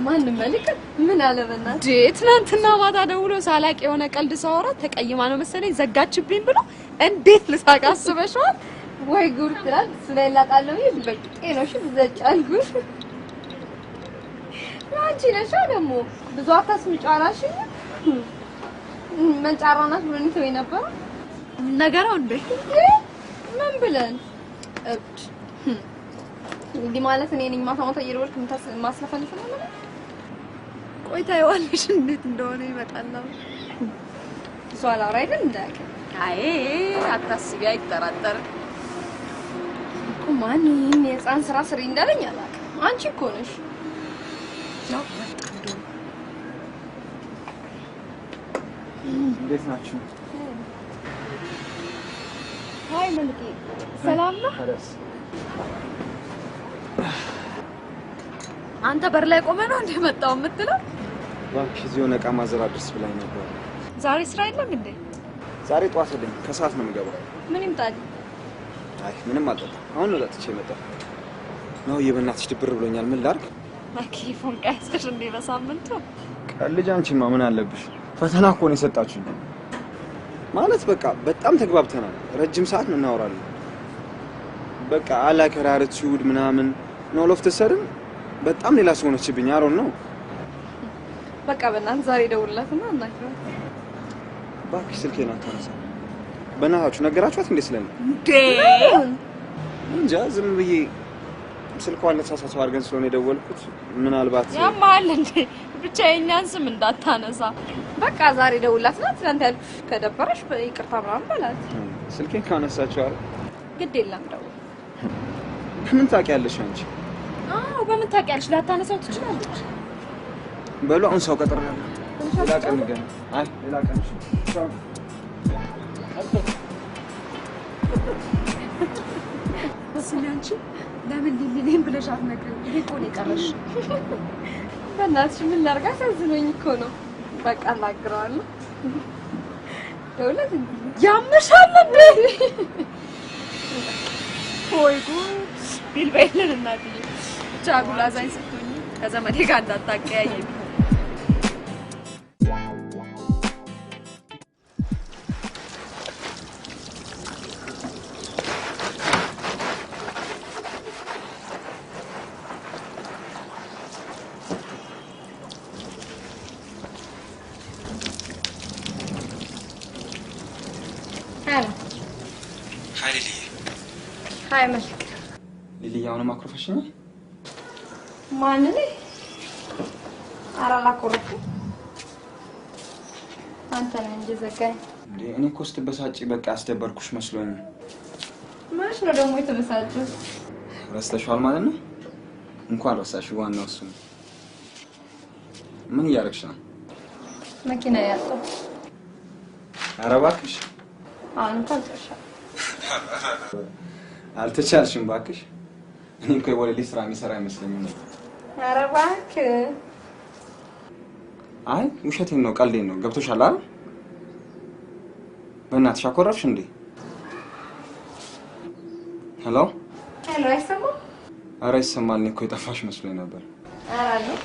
[SPEAKER 1] ማን መልክ ምን አለበናት?
[SPEAKER 2] ትናንትና ማታ ደውሎ ሳላቅ የሆነ ቀልድ ሳወራ ተቀይማ ነው መሰለኝ ዘጋችብኝ ብሎ እንዴት ልሳቅ አስበሽዋል?
[SPEAKER 1] ወይ ጉድ ትላል ስለላጣለው ይበቅ ጤኖሽ ዘጫልጉሽ አንቺ ነሽ ደግሞ ብዙ አታስምጪ አላልሽኝ? መንጫራናት ብሎኝ ተወይ ነበር
[SPEAKER 2] ነገራው እንዴ
[SPEAKER 1] ምን ብለን እብድ እንዲህ ማለት እኔ ነኝ ማታ ማታ እየደወልኩ ማስለፈልፍ ነው ማለት
[SPEAKER 2] ቆይታ ይዋልሽ እንዴት እንደሆነ ይመጣል ነው
[SPEAKER 1] ሷላ አይደል እንዳቀ
[SPEAKER 2] አይ አታስቢ አይጠራጠርም
[SPEAKER 1] እኮ ማን ይሄን የጻን ስራ ስሪ እንዳለኝ አላውቅም አንቺ እኮ ነሽ
[SPEAKER 2] ነው
[SPEAKER 6] እንዴት ናችሁ?
[SPEAKER 1] ሃይ መልኬ ሰላም ነው?
[SPEAKER 2] አንተ በር ላይ ቆመ ነው እንደ መጣው የምትለው?
[SPEAKER 6] እባክሽ እዚህ የሆነ ዕቃ ማዘራደስ ብላኝ ነበር።
[SPEAKER 2] ዛሬ ስራ የለም እንዴ?
[SPEAKER 6] ዛሬ ጧት አይደለም ከሰዓት ነው የምገባው።
[SPEAKER 1] ምን ይምጣል?
[SPEAKER 6] አይ ምንም አልጠጣም። አሁን ነው ጠጥቼ የመጣው። ነው የበእናትሽ ድብር ብሎኛል። ምን ላድርግ?
[SPEAKER 2] ማኪፎን ቀያስሽ እንደ በሳምንቱ
[SPEAKER 6] ቀልጅ አንቺማ ምን አለብሽ? ፈተና እኮ ነው የሰጣችሁኝ። ማለት በቃ በጣም ተግባብተናል። ረጅም ሰዓት ነው እናወራለን። በቃ አላከራረት ሲውድ ምናምን ነው ለፍተሰርም በጣም ሌላ ሰው ነችብኝ። አሮን ነው
[SPEAKER 1] በቃ በእናትህ ዛሬ ደውልላትና እናግራት።
[SPEAKER 6] እባክሽ ስልኬን አታነሳ። በእናታችሁ ነገራችኋት እንዴ ስለኔ?
[SPEAKER 2] እንዴ
[SPEAKER 6] እንጃ ዝም ብዬ ስልኳን ለተሳሳተው አድርገን ስለሆነ የደወልኩት ምናልባት
[SPEAKER 2] ያማል እንዴ ብቻ የኛን ስም እንዳታነሳ።
[SPEAKER 1] በቃ ዛሬ ደውልላትና ትናንት ያልኩሽ ከደበረሽ ይቅርታ ምናምን በላት።
[SPEAKER 6] ስልኬን ካነሳችሁ አይደል?
[SPEAKER 1] ግድ የለም ደውል።
[SPEAKER 6] ምን ታውቂያለሽ አንቺ?
[SPEAKER 2] አዎ በምን ታውቂያለሽ? ላታነሳው ትችላለች።
[SPEAKER 6] በሉ አሁን ሰው ቀጥሬያለሁ። ሌላ ቀን እንገናኝ። አይ ሌላ ቀን ቻው።
[SPEAKER 2] ስሚ አንቺ ለምን ሊሊን ብለሽ አትነግሪኝ? ይሄ እኮ ነው የቀረሽ።
[SPEAKER 1] በእናትሽ ምን ላድርግ? አሳዝኖኝ እኮ ነው። በቃ እናግረዋለሁ። ደውለት
[SPEAKER 2] ያምሻል እንዴ? ወይ ጉድ ቢል በይልን እናትዬ። ብቻ ጉላዛኝ ስትሆኚ ከዘመዴ ጋር እንዳታቀያየኝ።
[SPEAKER 1] ሃይ መልክ
[SPEAKER 6] ሊሊ አሁንም አኩርፈሽኝ?
[SPEAKER 1] ማን ነህ? አላላኮረኩም። አንተ ነህ እንጂ ዘጋኝ።
[SPEAKER 6] እንዴ እኔ እኮ ስትበሳጪ በቃ አስደበርኩሽ መስሎኝ።
[SPEAKER 1] ማሽ ነው ደግሞ የተበሳጨው?
[SPEAKER 6] ረስተሽዋል ማለት ነው? እንኳን ረሳሽ። ዋናው እሱ ነው። ምን እያደረግሽ ነው?
[SPEAKER 1] መኪና ያጣው።
[SPEAKER 6] ኧረ እባክሽ
[SPEAKER 1] አሁን ታልተሻ
[SPEAKER 6] አልተቻልሽም እባክሽ። እኔ እኮ የወለሊ ስራ የሚሰራ አይመስለኝም ነበር።
[SPEAKER 1] ኧረ እባክህ።
[SPEAKER 6] አይ ውሸቴን ነው፣ ቀልዴን ነው። ገብቶሻል አይደል? በእናትሽ አኮረፍሽ እንዴ? ሄሎ
[SPEAKER 1] ሄሎ፣ አይሰማም?
[SPEAKER 6] ኧረ ይሰማል። እኔ እኮ የጠፋሽ መስሎኝ ነበር።
[SPEAKER 1] ኧረ አለሁ።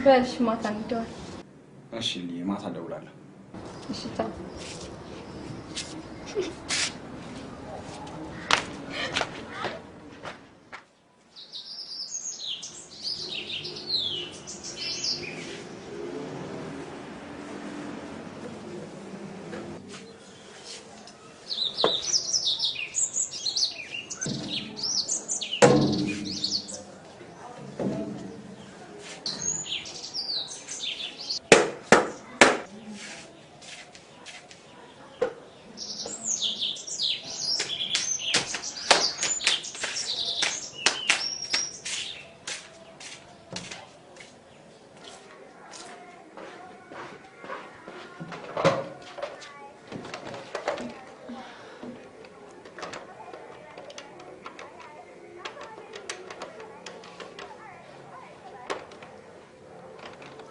[SPEAKER 1] በልሽ ማታ እንደዋል።
[SPEAKER 6] እሺ ልዬ ማታ እደውላለሁ።
[SPEAKER 1] እሺ ቻው።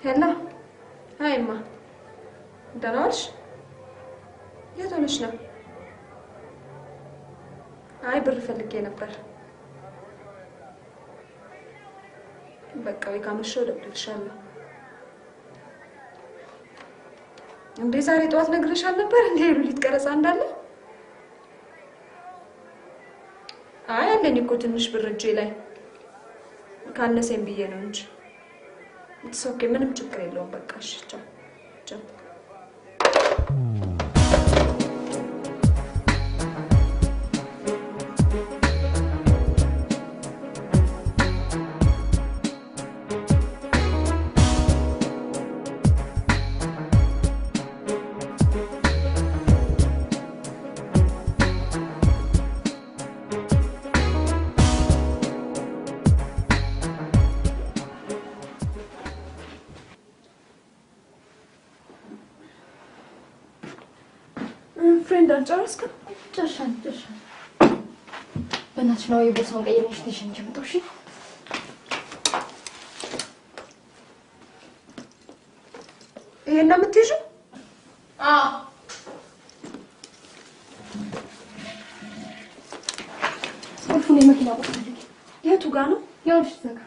[SPEAKER 2] ሄላ ሃይማ ደህና ዋልሽ? የት ሆነሽ ነው? አይ ብር ፈልጌ ነበር። በቃ ወይ ካመሸው እደውልልሻለሁ። እንዴ ዛሬ ጠዋት ነግሬሻል ነበር እንዴ ሉሊት ቀረጻ እንዳለ? አይ አለኝ እኮ ትንሽ ብር እጄ ላይ ካነሰኝ ብዬ ነው እንጂ ኦኬ ምንም ችግር የለውም። በቃ እሺ ቻው ቻው።
[SPEAKER 4] ፍሬንድ አልጨረስክም?
[SPEAKER 1] ጨርሻለሁ። በእናትሽ ነው የቦታውን ቀይረሽ ተሸንጅ መጣሽ?
[SPEAKER 2] ይሄን ነው የምትይዥው?
[SPEAKER 1] አዎ። ቁልፉን የመኪና ቁልፍ ፈልጊ።
[SPEAKER 2] የቱ ጋር ነው?
[SPEAKER 1] ያውልሽ ዘጋ።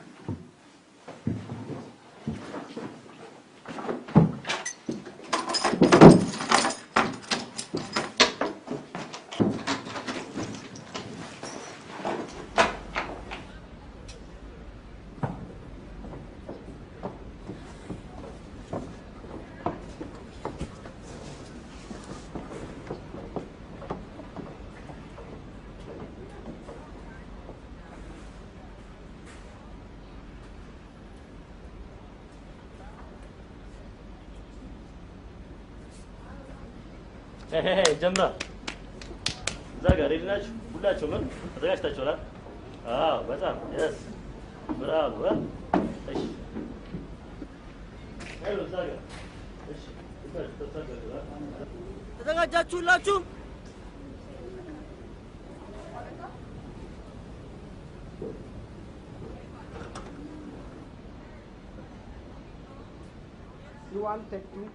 [SPEAKER 12] ጀምራ እዛ ጋር ሄድናችሁ ሁላችሁ ምን ተዘጋጅታችኋል? አዎ በጣም yes ብራቮ። እሺ አይው እዛ ጋር እሺ ተዘጋጃችሁ ሁላችሁ?
[SPEAKER 13] You want take two?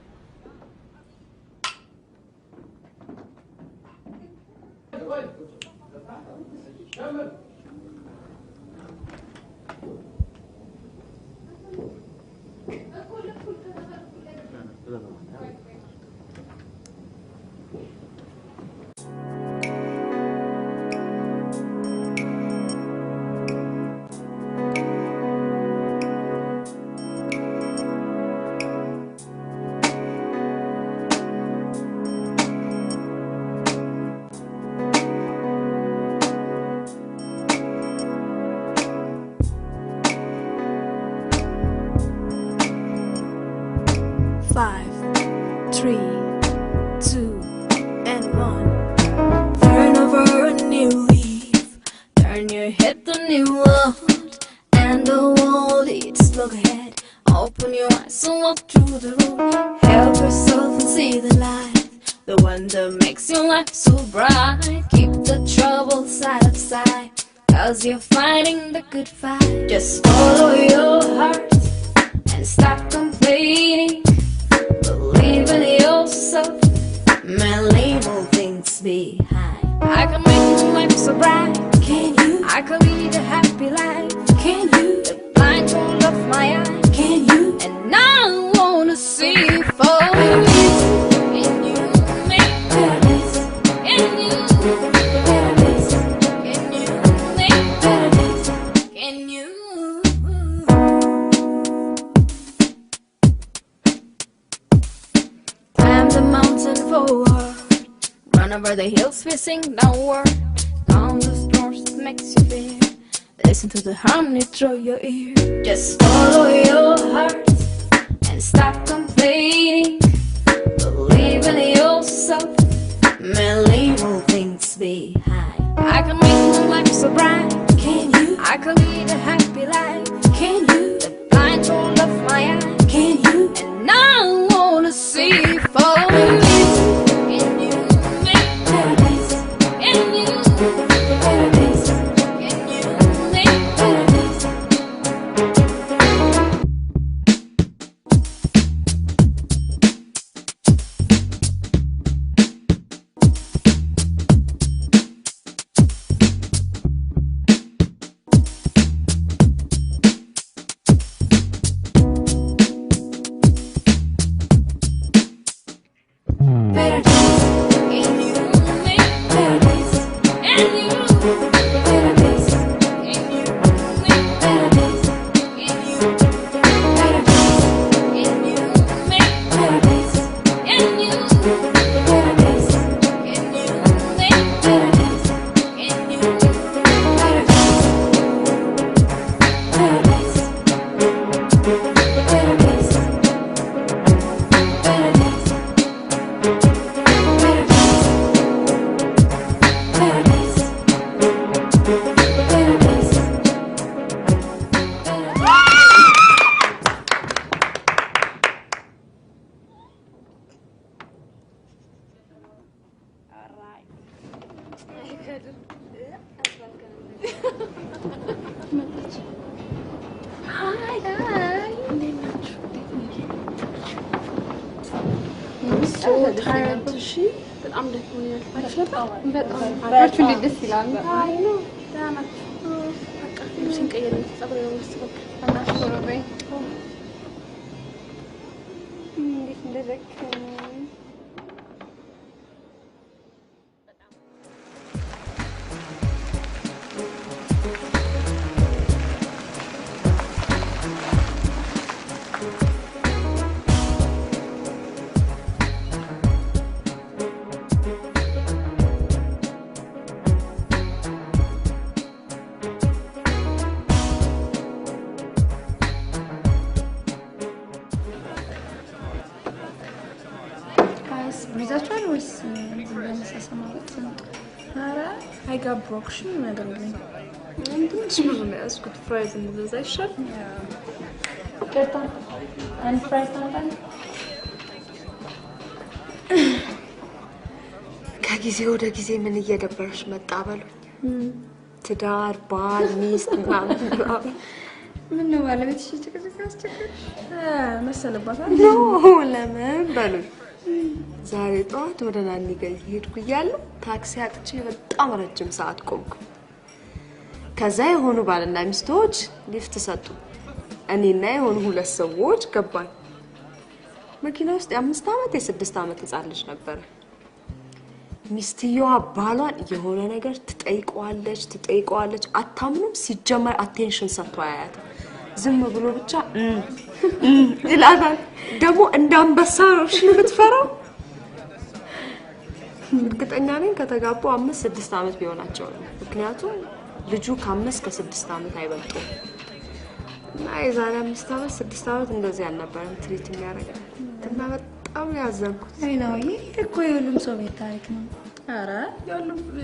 [SPEAKER 14] You're fighting the good fight. Just follow your heart and stop complaining. Believe in yourself, man, leave all things behind. I can make your life so bright. Can you? I can lead a happy life. Can you? The blind will of my eye. Can you? And I wanna see you fall in you, make paradise in you. Over the hills facing downward, down the storms that makes you fear. Listen to the harmony through your ear. Just follow your heart and stop complaining. Believe in yourself, man, leave all things behind. I can make my life so bright. Can you? I can lead a happy life. Can you? The blind will of my eye. Can you? And I wanna see you fall in you.
[SPEAKER 10] በጣም ደክሞኛል።
[SPEAKER 1] አብራችሁ እንዴት ደስ ይላል።
[SPEAKER 10] አይ ነው ዳናት በቃ ልብሴን ቀይሬ ፀጉሬን ማስተካከል
[SPEAKER 1] አናሽሮ በይ እንዴት እንደደከመኝ ብሪዛችኋል ወይስ ለመሳሰማለት
[SPEAKER 4] ኧረ አይጋብሮክሽን ነገር ግን
[SPEAKER 2] ትንሽ ብዙ ነው ያዝኩት። ፍራይዝ እንደዛ ይሻል።
[SPEAKER 1] ይቅርታ አንድ ፍራይዝ ታምጣል።
[SPEAKER 2] ከጊዜ ወደ ጊዜ ምን እየደበረሽ መጣ በሉኝ። ትዳር፣ ባል፣ ሚስት ምናምን
[SPEAKER 1] ምን ነው ባለቤትሽ ጭቅጭቅ አስቸገረሽ
[SPEAKER 4] መሰለባታል?
[SPEAKER 2] ኖ ለምን በሉኝ። ዛሬ ጠዋት ወደ ናኒ ጋር እየሄድኩ እያለሁ ታክሲ አጥቼ በጣም ረጅም ሰዓት ቆምኩ። ከዛ የሆኑ ባልና ሚስቶች ሊፍት ሰጡ። እኔና የሆኑ ሁለት ሰዎች ገባን። መኪና ውስጥ የ5 ዓመት የ6 ዓመት ህፃን ልጅ ነበረ። ሚስትየዋ ባሏን የሆነ ነገር ትጠይቀዋለች። አታምኑም። ሲጀመር አቴንሽን ሰጥቶ አያያትም። ዝም ብሎ ብቻ ይላታል። ደግሞ እንዳንበሳ ነው እሺ የምትፈራው። እርግጠኛ ነኝ ከተጋቡ 5-6 ዓመት ቢሆናቸው ነው። ምክንያቱም ልጁ ከ5 ከ6 ዓመት አይበልጡም። እና የዛሬ 5 ዓመት 6 ዓመት እንደዚህ አልነበረም ትሪት የሚያደርገን እና በጣም ያዘንኩት።
[SPEAKER 1] አይ ነው ይሄ እኮ የሁሉም ሰው ቤት ታሪክ ነው።
[SPEAKER 4] ኧረ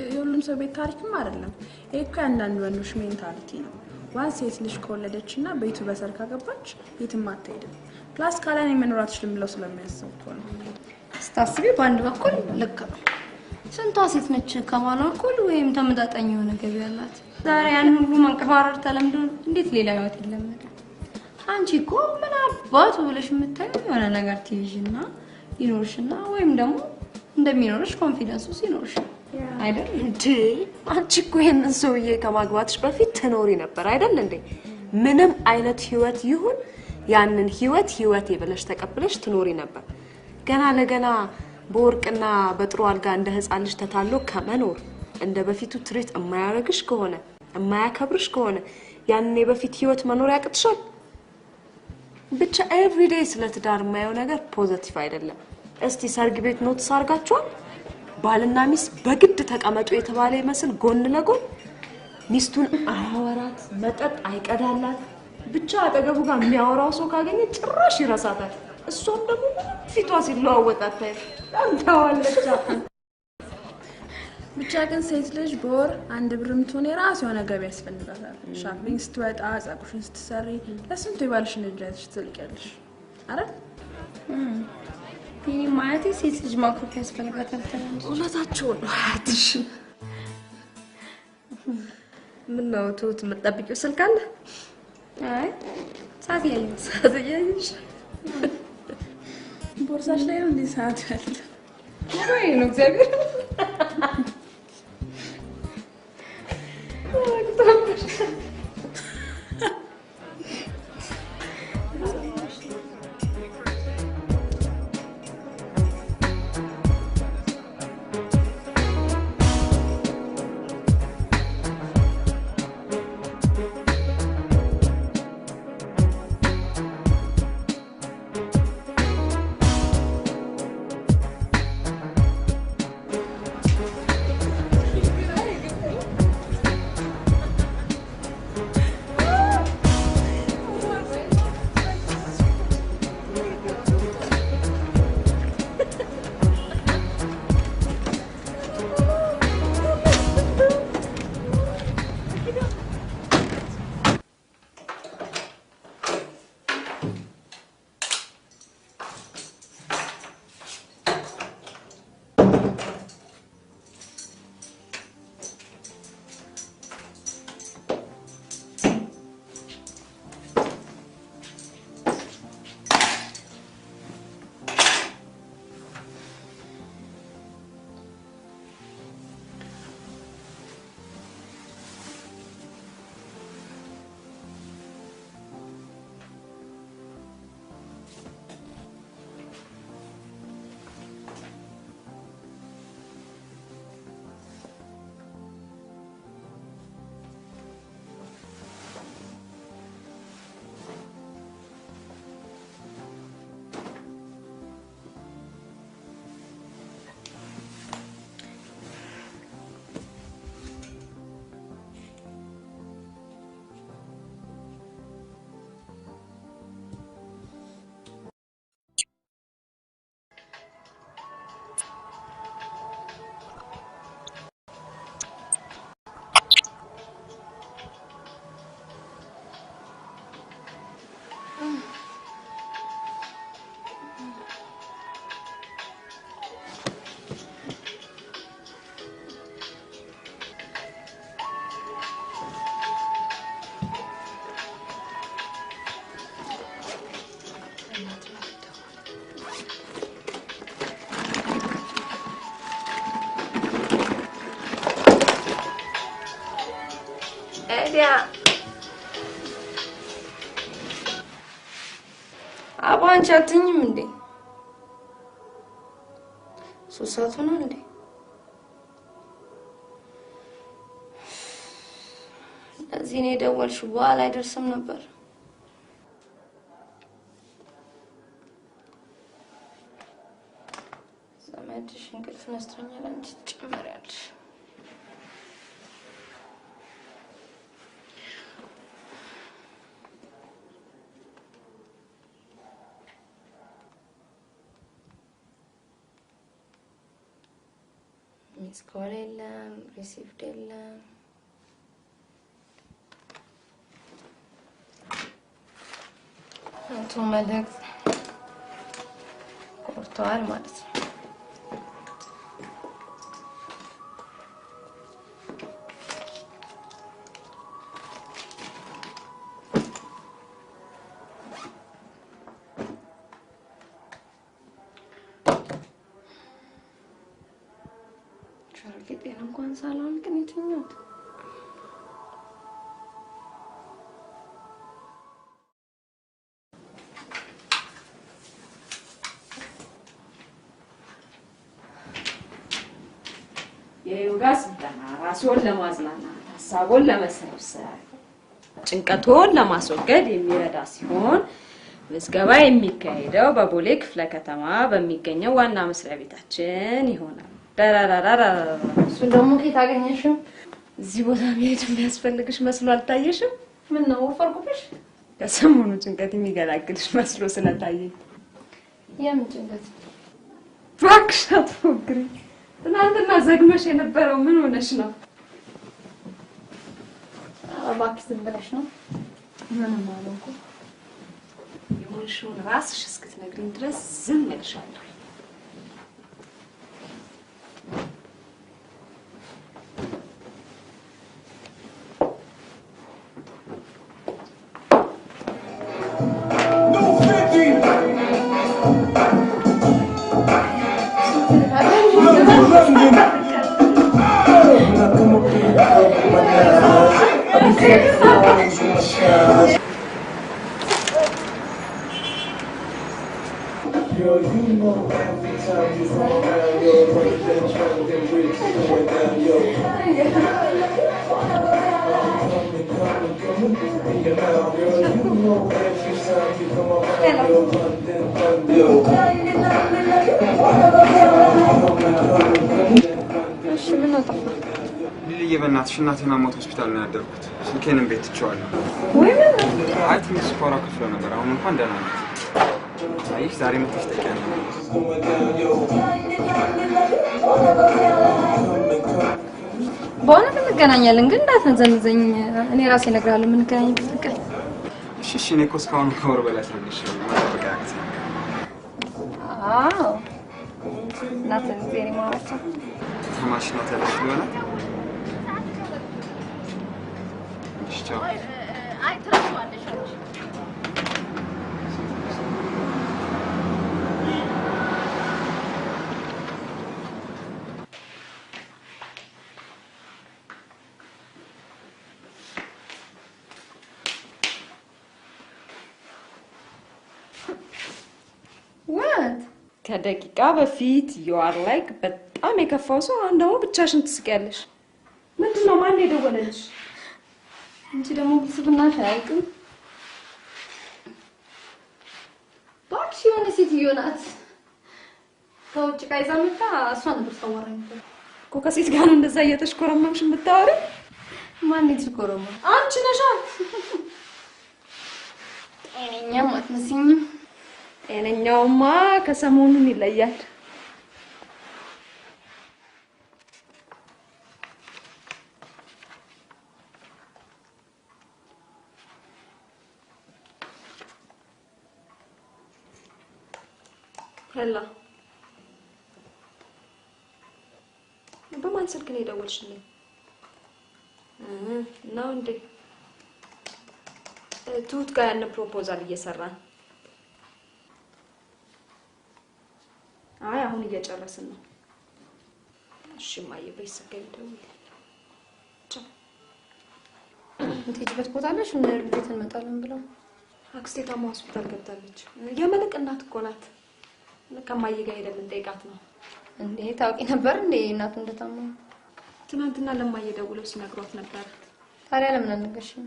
[SPEAKER 4] የሁሉም ሰው ቤት ታሪክም አይደለም። ይሄ እኮ አንዳንድ ወንዶች ሜንታሊቲ ነው። ዋን ሴት ልጅ ከወለደችና ቤቱ በሰር ካገባች የትም አትሄድም። ፕላስ ካላኔ መኖር አትችልም ብለው ስለሚያስቡ እኮ ነው።
[SPEAKER 1] ስታስቢ በአንድ በኩል ልክ ነው። ስንቷ ሴት ነች ከማሏ እኩል ወይም ተመጣጣኝ የሆነ ገቢ ያላት? ዛሬ ያን ሁሉ መንቀፋረር ተለምዶ እንዴት ሌላ ህይወት ይለመዳል? አንቺ እኮ ምን አባቱ ብለሽ የምታየው የሆነ ነገር ትይዥና ይኖርሽና ወይም ደግሞ እንደሚኖርሽ ኮንፊደንስ ሲኖርሽ አይደል
[SPEAKER 2] እንዴ? አንቺ እኮ ይሄንን ሰውዬ ከማግባትሽ በፊት ትኖሪ ነበር አይደል እንዴ? ምንም አይነት ህይወት ይሁን ያንን ህይወቴ ብለሽ ተቀብለሽ ትኖሪ ነበር። ገና ለገና በወርቅና በጥሩ አልጋ እንደ ህፃን ልጅ ተታሎ ከመኖር እንደ በፊቱ ትሪት የማያረግሽ ከሆነ የማያከብርሽ ከሆነ ያንን የበፊት ህይወት መኖር ያቅትሻል። ብቻ ኤቭሪዴይ ስለ ትዳር የማየው ነገር ፖዚቲቭ አይደለም። እስቲ ሰርግ ቤት ኖትስ አርጋችኋል? ባልና ሚስት በግድ ተቀመጡ የተባለ ይመስል ጎን ለጎን ሚስቱን አያወራት፣ መጠጥ አይቀዳላት። ብቻ አጠገቡ ጋር የሚያወራው ሰው ካገኘ ጭራሽ ይረሳታል። እሷም ደግሞ ፊቷ ሲለዋወጥ አታይም። ታንታዋለች።
[SPEAKER 4] ብቻ ግን ሴት ልጅ በወር 1 ብርም ትሆን የራስ የሆነ ገቢ ያስፈልጋታል። ሻፒንግ ስትወጣ፣ ፀጉርሽን ስትሰሪ፣ ለስንቱ የባልሽን ልጅ ላይ ትልቂያለሽ አይደል?
[SPEAKER 1] ይሄ ማለት ሴት ልጅ ማክሮፍ ያስፈልጋታል ተባለ።
[SPEAKER 2] እውነታቸው ነው አያትሽ። ምን ነው ትሁት የምትጠብቂው ስልክ አለ?
[SPEAKER 1] አይ ሰዓት ያየሽ
[SPEAKER 4] ቦርሳሽ ላይ ነው እንዴ ሰዓት ያለ?
[SPEAKER 1] ወይ ነው እግዚአብሔር አለክሲያ አባንቺ አትኝም እንዴ? ሶስት ነው እንዴ? እዚህ ነው የደወልሽው? በኋላ አይደርስም ነበር። ዘመድሽ እንቅልፍ ነስተኛል፣ አንቺ ትጨምሪያለሽ። ሚስ ኮል የለም፣ ሪሲቭድ የለም። አንቱ መልእክት ቆርጠዋል ማለት ነው። ሸርጌጤን እንኳን ሳላውን ግን የትኛት
[SPEAKER 2] የዮጋ ስልጠና ራስዎን ለማዝናናት ሀሳቦን ለመሰብሰብ ጭንቀቶን ለማስወገድ የሚረዳ ሲሆን ምዝገባ የሚካሄደው በቦሌ ክፍለ ከተማ በሚገኘው ዋና መስሪያ ቤታችን ይሆናል። ዳራራራራ
[SPEAKER 1] እሱ ደግሞ ከየት አገኘሽው?
[SPEAKER 2] እዚህ ቦታ መሄድ የሚያስፈልግሽ መስሎ አልታየሽም?
[SPEAKER 1] ምን ነው ወፈርኩብሽ?
[SPEAKER 2] ከሰሞኑ ጭንቀት የሚገላግልሽ መስሎ ስለታየኝ።
[SPEAKER 1] የምን ጭንቀት?
[SPEAKER 2] እባክሽ አትፎግሪ። ትናንትና ዘግመሽ የነበረው ምን ሆነሽ ነው?
[SPEAKER 1] እባክሽ ዝም ብለሽ ነው። ምንም አልሆንኩም።
[SPEAKER 2] የሆንሽውን ራስሽ እስክትነግሪኝ ድረስ ዝም እልሻለሁ።
[SPEAKER 6] በእናትሽ እናቴን አሞት ሆስፒታል ነው ያደርኩት። ስልኬንም ቤት ትቼዋለሁ።
[SPEAKER 1] ወይ ምን
[SPEAKER 6] አይ ትንሽ ስኳሯ ከፍሎ ነበር። አሁን እንኳን ደህና ናት። አይሽ ዛሬ መጥተሽ ጠይቂያለሽ።
[SPEAKER 1] በእውነት እንገናኛለን፣ ግን እንዳትነዘንዘኝ። እኔ ራሴ እነግርሃለሁ የምንገናኝበት ቀን።
[SPEAKER 6] እሺ እሺ። እኔ እኮ እስካሁን ከወር በላይ አስረግሻለሁ። ማጠበቅ ያቅተኛል።
[SPEAKER 1] አዎ እናትህን ጊዜ እኔ ማውራት
[SPEAKER 6] ተማሽ ናት ያለሽ ሊሆነ ቻው።
[SPEAKER 1] አይ ትረሳዋለሽ አንቺ።
[SPEAKER 2] What? ከደቂቃ በፊት you are like በጣም የከፋው ሰው አሁን ደግሞ ብቻሽን ትስቂያለሽ። ምንድነው? ማን የደወለልሽ?
[SPEAKER 1] አንቺ ደግሞ ብስብናሽ አያውቅም። እባክሽ የሆነ ሴትዮ ናት ከውጭ ዕቃ ይዛ መጣ። እሷ ነበር ታወራኝ
[SPEAKER 2] እኮ። ከሴት ጋር ነው እንደዛ እየተሽኮረመምሽ የምታወሪው?
[SPEAKER 1] ማን ይሽኮረመ?
[SPEAKER 2] አንቺ ነሽ።
[SPEAKER 1] ጤነኛም አትመስይኝም።
[SPEAKER 2] ጤነኛውማ ከሰሞኑን ይለያል። ሄሎ፣ በማን ስልክ ነው የደወልሽልኝ? ነው እንዴ? ትሁት ጋር ያለ ፕሮፖዛል እየሰራን። አይ አሁን እየጨረስን ነው። እሺ ማየ በይሰገኝ ደውል። ቻው
[SPEAKER 1] የምትሄጂበት ቦታ አለሽ? እንዴት እንመጣለን ብለው
[SPEAKER 2] አክስቴ ታማ ሆስፒታል ገብታለች። የመልክ እናት እኮ ናት። ከማዬ ጋር ሄደን ልንጠይቃት ነው።
[SPEAKER 1] እንዴ ታውቂ ነበር እንዴ እናቱ እንደታመመ?
[SPEAKER 2] ትናንትና ለማዬ ደውለው ሲነግሯት ነበር።
[SPEAKER 1] ታዲያ ለምን አልነገርሽም?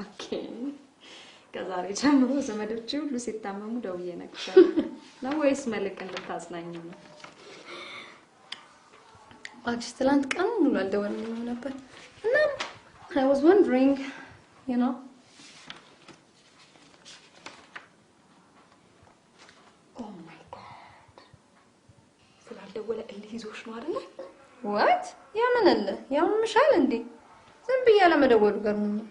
[SPEAKER 2] ኦኬ ከዛሬ ጀምሮ ዘመዶቼ ሁሉ ሲታመሙ ደውዬ እነግርሻለሁ ነው ወይስ መልክ እንድታጽናኝ ነው?
[SPEAKER 1] እባክሽ ትናንት ቀን ሙሉ አልደወልንም ነበር እና I was wondering, you know.
[SPEAKER 2] Oh my god. ስላልደወለ እልህ ይዞሽ ነው አይደል?
[SPEAKER 1] What? ያምናል ያምሻል እንዴ? ዝም ብዬ ለመደወሉ ጋር ነው።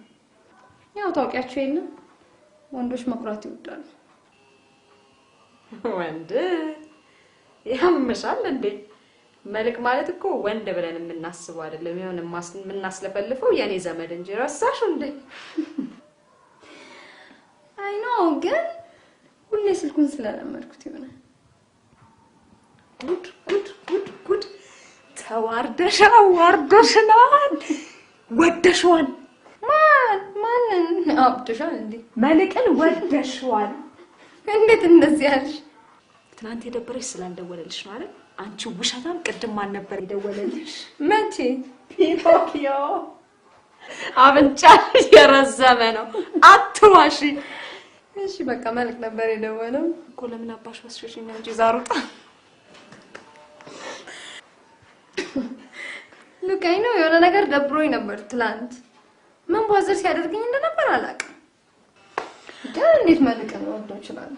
[SPEAKER 1] ያው ታውቂያቸው የለም ወንዶች መኩራት ይወዳሉ።
[SPEAKER 2] ወንድ ያምሻል እንዴ? መልክ ማለት እኮ ወንድ ብለን የምናስበው አይደለም። የሆነ የምናስለፈልፈው የኔ ዘመድ እንጂ ረሳሽ እንዴ?
[SPEAKER 1] አይ ኖ ግን ሁሌ ስልኩን ስለለመድኩት ይሆናል።
[SPEAKER 2] ጉድ ተዋርደሻል፣ ዋርዶሽናል፣ ወደሽዋል።
[SPEAKER 1] ማንን አብደሻል እንዴ?
[SPEAKER 2] መልክን ወደሽዋል።
[SPEAKER 1] እንዴት እንደዚህ ያልሽ?
[SPEAKER 2] ትናንት የደበረሽ ስላልደወለልሽ ነው አይደል? አንቺ ውሸታም ቅድም ማን ነበር የደወለልሽ?
[SPEAKER 1] መቼ?
[SPEAKER 2] ፒኖኪዮ አብንጫ የረዘመ ነው አትዋሺ።
[SPEAKER 1] እሺ በቃ መልክ ነበር የደወለው
[SPEAKER 2] እኮ። ለምን አባሽ ወስሽሽ ነው እንጂ ዛሩጣ
[SPEAKER 1] ሉካይ ነው የሆነ ነገር ደብሮኝ ነበር ትላንት። ምን ባዘር ሲያደርገኝ እንደነበር አላውቅም። ግን እንዴት መልክን ወደው ይችላል?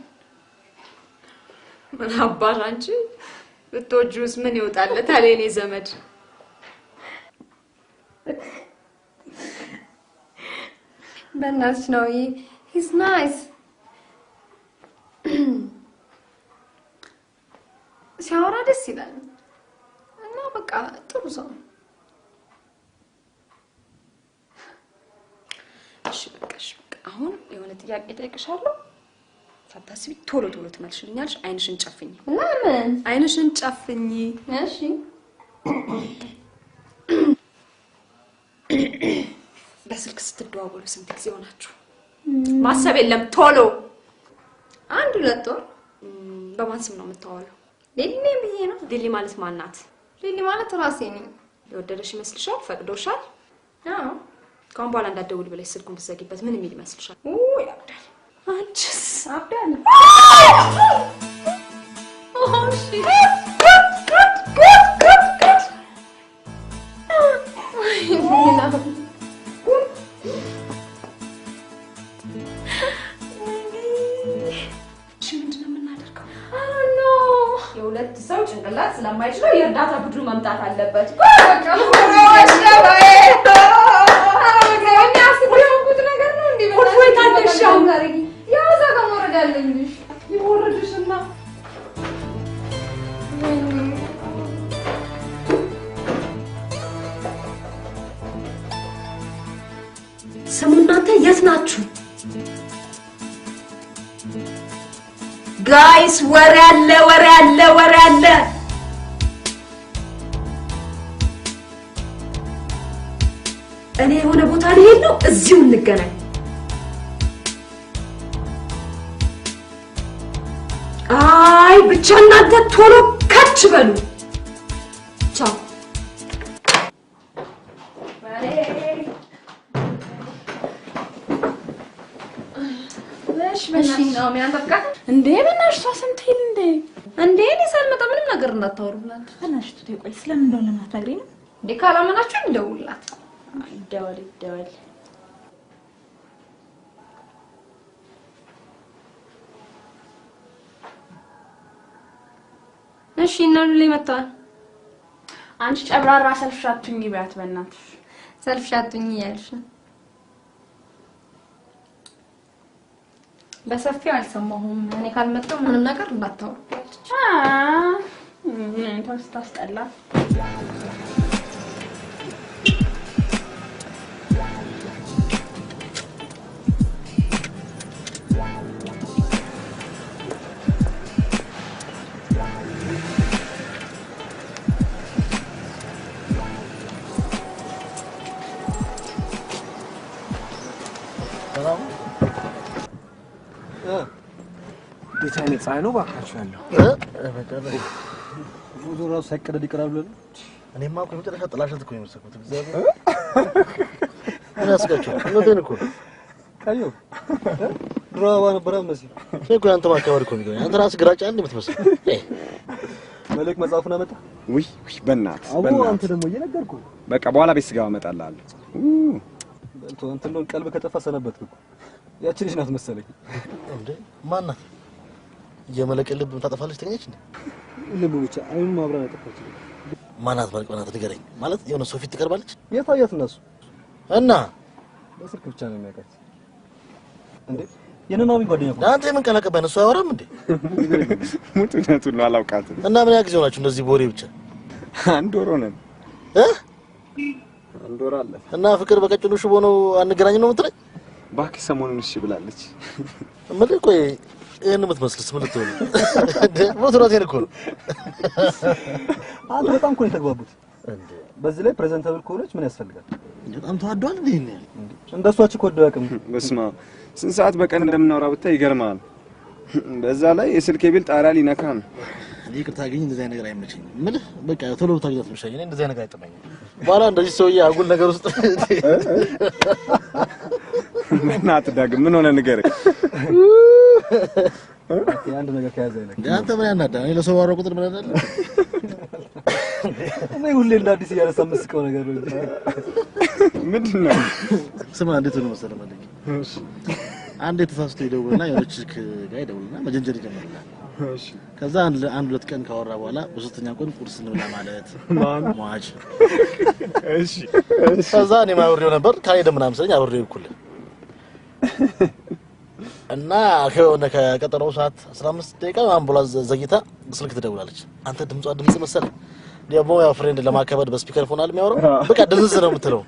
[SPEAKER 2] ምን አባሽ አንቺ ብትወጂውስ ምን ይወጣለታል? የኔ ዘመድ
[SPEAKER 1] በእናትሽ ነው። he's nice ሲያወራ ደስ ይላል እና በቃ ጥሩ ሰው።
[SPEAKER 2] እሺ በቃ አሁን የሆነ ጥያቄ ጠይቅሻለሁ። ሳታስቢ ቶሎ ትመልሽልኛለሽ። አይንሽን ጨፍኝ።
[SPEAKER 1] ለምን?
[SPEAKER 2] አይንሽን ጨፍኝ።
[SPEAKER 1] እሺ
[SPEAKER 2] በስልክ ስትደዋወሉ ስንት ጊዜ ሆናችሁ? ማሰብ የለም ቶሎ።
[SPEAKER 1] 1-2 ወር።
[SPEAKER 2] በማን ስም ነው የምታወራው?
[SPEAKER 1] ሊሊ ብዬ ነው።
[SPEAKER 2] ሊሊ ማለት ማን ናት?
[SPEAKER 1] ሊሊ ማለት ራሴ ነኝ።
[SPEAKER 2] የወደደሽ ይመስልሻል? ፈቅዶሻል?
[SPEAKER 1] አዎ።
[SPEAKER 2] ከአሁን በኋላ እንዳትደውል ብለሽ ስልኩን ብትዘጊበት ምን የሚል ይመስልሻል?
[SPEAKER 1] ያብዳል።
[SPEAKER 2] አንቺስ?
[SPEAKER 1] አብዳል። እሺ
[SPEAKER 2] የሁለት ሰው ጭንቅላት ስለማይችለው የእርዳታ ቡድኑ መምጣት አለበት። ስሙ እናንተ የት ናችሁ? ጋይስ ወሬ አለ። እኔ የሆነ ቦታ ልሄድ ነው። እዚሁ እንገናኝ። አይ ብቻ እናንተ ቶሎ ከች በሉ። ቻው።
[SPEAKER 1] እሺ ነው የሚያንተካ
[SPEAKER 4] እንዴ? በእናትሽ ስንት ይል
[SPEAKER 1] እንዴ እኔ ሳልመጣ ምንም ነገር እንዳታወሩላት።
[SPEAKER 5] በእናትሽ ትቴ ቆይ ስለምን እንደሆነ ለማትነግሪኝ ነው
[SPEAKER 1] እንዴ? ካላመናችሁ እንደውልላት።
[SPEAKER 5] ይደወል።
[SPEAKER 1] እሺ እና ሉሊ መጣን።
[SPEAKER 4] አንቺ ጨብራራ ሰልፍሻቱኝ ቢያት በእናትሽ
[SPEAKER 1] ሰልፍሻቱኝ ያልሽ በሰፊው አልሰማሁም። እኔ ካልመጣሁ ምንም ነገር እንዳታወሩ ያለች።
[SPEAKER 4] ምን ታስጠላ።
[SPEAKER 6] እንዴት አይነት ፀሐይ ነው ባካችሁ ያለው
[SPEAKER 15] ብዙ ራሱ ሳይቀደድ ይቀራል ብለን
[SPEAKER 16] እኔማ እኮ መጨረሻ ጥላሸት እኮ የመሰልኩት እግዚአብሔር እኔ አስቀጭው እውነቴን እኮ
[SPEAKER 15] ካዩ ድራባ ነበር መሰለኝ
[SPEAKER 16] እኮ አንተ ማካወር እኮ ነው አንተ ራስህ ግራጫ እንዴ የምትመስል
[SPEAKER 15] መልክ መጻፉን አመጣ
[SPEAKER 6] ውይ በእናት
[SPEAKER 15] አዎ አንተ ደግሞ እየነገርኩ
[SPEAKER 6] በቃ በኋላ ቤት ስጋው አመጣልሃለሁ
[SPEAKER 15] በልቶ አንተ ነው ቀልብ ከጠፋ ሰነበትኩ ያቺ ልጅ ናት መሰለኝ
[SPEAKER 16] እንዴ ማን ናት የመለቀልብ ታጠፋለች ተገኘች እንዴ
[SPEAKER 15] ልቡ ብቻ አይኑ ማብራና ጠፋች
[SPEAKER 16] ማናት መልቀናት ንገረኝ ማለት የሆነ ሰው ፊት ትቀርባለች
[SPEAKER 15] የታያት እነሱ
[SPEAKER 16] እና
[SPEAKER 15] በስልክ ብቻ ነው የሚያውቃት እንዴ የነናዊ ጓደኛ እኮ
[SPEAKER 16] አንተ ምን ቀላቀባይ ነው እሱ አያወራም እንዴ
[SPEAKER 6] ሙቱነቱን ነው አላውቃትም
[SPEAKER 16] እና ምን ያግዘው ናችሁ እንደዚህ ቦሬ ብቻ
[SPEAKER 6] አንድ ወር ሆነን አንድ ወር አለ
[SPEAKER 16] እና ፍቅር በቀጭኑ ሽቦ ነው አንገናኝ ነው የምትለኝ
[SPEAKER 6] ባክ ሰሞኑን እሺ ብላለች
[SPEAKER 16] ምን ቆይ ይሄን የምትመስልስ ምን ልትሆን ሞትራቴን እኮ ነው
[SPEAKER 15] አንተ በጣም እኮ ነው ተግባቡት እንዴ በዚህ ላይ ፕሬዘንታብል ከሆነች ምን ያስፈልጋል
[SPEAKER 16] በጣም ተዋዷል እንዴ
[SPEAKER 15] እንደሷች እኮ ደቀም
[SPEAKER 6] በስማ ስንት ሰዓት በቀን እንደምናወራ ብታይ ይገርማል በዛ ላይ የስልኬ ቢል ጣሪያ ሊነካ ነው
[SPEAKER 16] ይቅርታ ግን እንደዚህ አይነት ነገር አይመቸኝም ምን በቃ ቶሎ ታግዛት ምሻኝ እኔ እንደዚህ አይነት ነገር አይጠማኝም በኋላ እንደዚህ ሰውዬ አጉል ነገር ውስጥ
[SPEAKER 6] እናት ዳግም ምን ሆነ ነገር
[SPEAKER 15] አንድ ነገር ከያዘ ይለኝ
[SPEAKER 16] አንተ ምን ያናዳ እኔ ለሰው ባወራው ቁጥር ምን አይደል
[SPEAKER 15] እኔ ሁሌ እንደ አዲስ እያነሳ መስቀው ነገር ነው
[SPEAKER 6] ምንድነው
[SPEAKER 16] ስማ እንዴት ነው መሰለህ ማለት እሺ አንዴ ተሳስቶ ይደውልና የሆነች ጋር ይደውልና መጀንጀር ይጀምራል እሺ ከዛ አንድ ሁለት ቀን ካወራ በኋላ በሶስተኛ ቀን ቁርስ እንብላ ማለት ማች
[SPEAKER 6] እሺ
[SPEAKER 16] ከዛ እኔ ማውሬው ነበር ካሄደ ምናምን ስለኝ አብሬው ይኩል እና ከሆነ ከቀጠሮው ሰዓት 15 ደቂቃ አምቡላንስ ዘግይታ ስልክ ትደውላለች አንተ ድምጽ መሰለህ ደግሞ ያው ፍሬንድ ለማከበድ በስፒከር ፎን አልሚያወራው በቃ ድዝዝ ነው የምትለው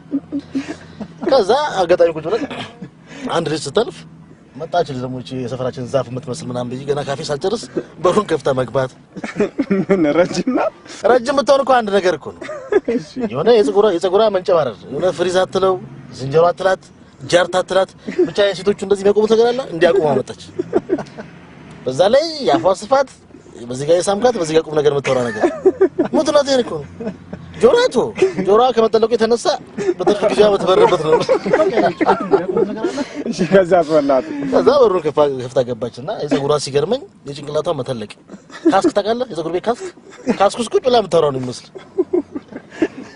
[SPEAKER 16] ከዛ አጋጣሚ ቁጭ ብለን አንድ ልጅ ስትልፍ መጣች ደግሞ እቺ የሰፈራችን ዛፍ የምትመስል ምናምን በይ ገና ካፌ ሳልጨርስ በሩን ከፍታ መግባት
[SPEAKER 6] ምን ረጅም
[SPEAKER 16] ብትሆን እኮ አንድ ነገር እኮ ነው የሆነ የፀጉራ መንጨባረር የሆነ ፍሪዝ አትለው ዝንጀሮ አትላት ጃርታ አትላት ብቻ የሴቶቹ እንደዚህ የሚያቆሙት ነገር አለ እንዲያቆሙ አመጣች በዛ ላይ ያፋስፋት በዚህ ጋር የሳምካት በዚህ ጋር ቁም ነገር የምትወራ ነገር ሞትናት ይሄን እኮ ጆሮዋ ከመጠለቁ የተነሳ በትርፍ ጊዜ በተበረበት ነው
[SPEAKER 6] እሺ ከዛ
[SPEAKER 16] በሩን ከፍታ ገባችና የፀጉሯ ሲገርመኝ የጭንቅላቷ መተለቅ ካስክ ታውቃለህ የፀጉር ቤት ካስኩስ ቁጭ ብላ የምታወራው ነው የሚመስል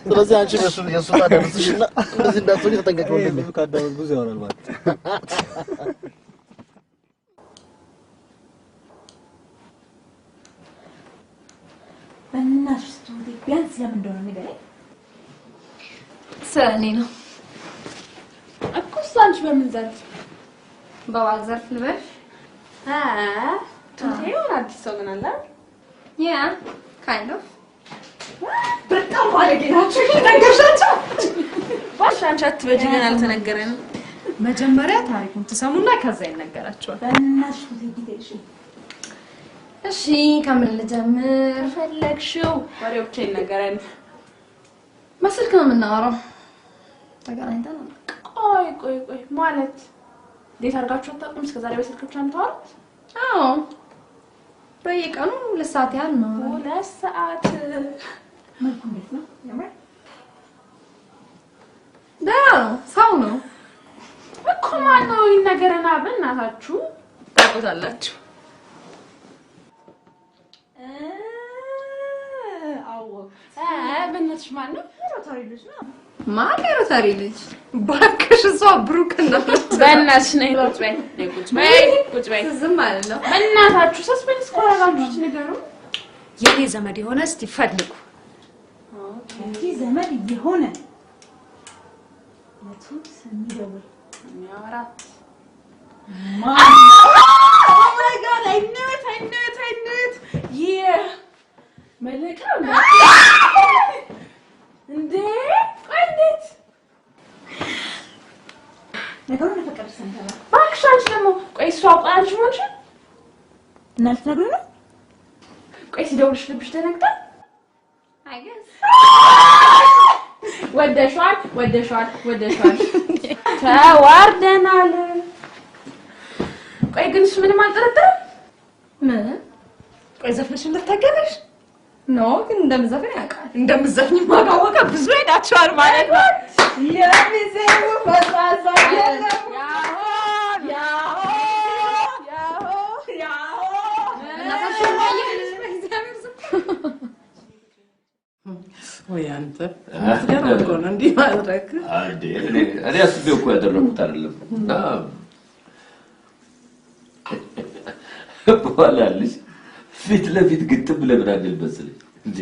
[SPEAKER 16] ስለዚህ አንቺ የሱ ታደርስሽና እንደዚህ እንዳትሆኚ ተጠንቀቂ ወንድሜ
[SPEAKER 15] ካዳው ብዙ ያወራል ማለት
[SPEAKER 5] በእናትሽ ስትወጪ ቢያንስ ለምን እንደሆነ ንገረኝ
[SPEAKER 1] ሰኔ ነው
[SPEAKER 4] እኮ ሳንቺ በምን ዘርፍ
[SPEAKER 1] በባል ዘርፍ ልበል
[SPEAKER 4] ትንቴው አዲስ ሰው ግን አለ
[SPEAKER 1] ያ kind of
[SPEAKER 5] በጣም ባለጌ ናቸው ነገርሻቸው
[SPEAKER 4] ባሽ አንቺ አትበጂኝ አልተነገረንም
[SPEAKER 2] መጀመሪያ ታሪኩን ተሰሙና ከዛ ይነገራቸዋል
[SPEAKER 5] በእናትሽ ትይይሽ
[SPEAKER 1] እሺ ከምን ልጀምር
[SPEAKER 4] ፈለግሽው ወሬው ብቻ ይነገረን
[SPEAKER 1] መስልክ ነው የምናወራው ተገናኝተን
[SPEAKER 4] ቆይ ማለት እንዴት አድርጋችሁ አታውቁም እስከዛሬ በስልክ ብቻ የምታወሩት
[SPEAKER 1] አዎ በየቀኑ 2 ሰዓት ያህል ነው
[SPEAKER 4] 2 ሰዓት
[SPEAKER 5] መልኩ እንዴት ነው ያምራል
[SPEAKER 1] ሰው ነው
[SPEAKER 4] እኮ ማን ነው ይነገረና በእናታችሁ
[SPEAKER 2] ታውቁታላችሁ
[SPEAKER 4] በእናትሽ ማን ነው
[SPEAKER 5] ሮታሪ ልጅ ነው
[SPEAKER 1] ማን ሮታሪ ልጅ ባክሽ እሷ ብሩክ እናለች
[SPEAKER 4] በእናትሽ ነይ ቁጭ በይ
[SPEAKER 1] ዝም ማለት ነው
[SPEAKER 4] በእናታችሁ ሰስፔንስ ኮራራችሁ ንገሩ
[SPEAKER 2] የኔ ዘመድ የሆነ እስቲ ፈልጉ
[SPEAKER 5] ኦኬ ዘመድ የሆነ ለቱት የሚደውል
[SPEAKER 4] የሚያወራት
[SPEAKER 5] Oh my god, I knew it.
[SPEAKER 4] Yeah. መልካ እንዴ ቆይ እንዴት
[SPEAKER 5] ነገሩን ለፈቀደሽ ሰንተላ
[SPEAKER 4] ባክሽ አንቺ ደግሞ ቆይ እሷ አውቃለች ሆንሽ
[SPEAKER 5] እናት ነገሩ ነው
[SPEAKER 4] ቆይ ሲደውልሽ ልብሽ ተነግጣ
[SPEAKER 1] I guess
[SPEAKER 4] ወደሻል ተዋርደናል ቆይ ግን እሱ ምንም አልጠረጠረም
[SPEAKER 1] ምን
[SPEAKER 2] ቆይ ዘፈንሽ እንደታገለሽ
[SPEAKER 1] ኖ ግን እንደምዘፍን ያውቃል።
[SPEAKER 2] እንደምዘፍኝ ማጋወቀ ብዙ ሄዳችኋል ማለት ነው።
[SPEAKER 1] የሚዜው ፈሳሳ የለም
[SPEAKER 8] ወይ አንተ አትገርም እኮ ነው እንዲህ ማድረግ።
[SPEAKER 9] አንዴ እኔ አስቤው እኮ ያደረኩት አይደለም እና በኋላ ልጅ ፊት ለፊት ግጥም ለምን አንል መሰለኝ እንዴ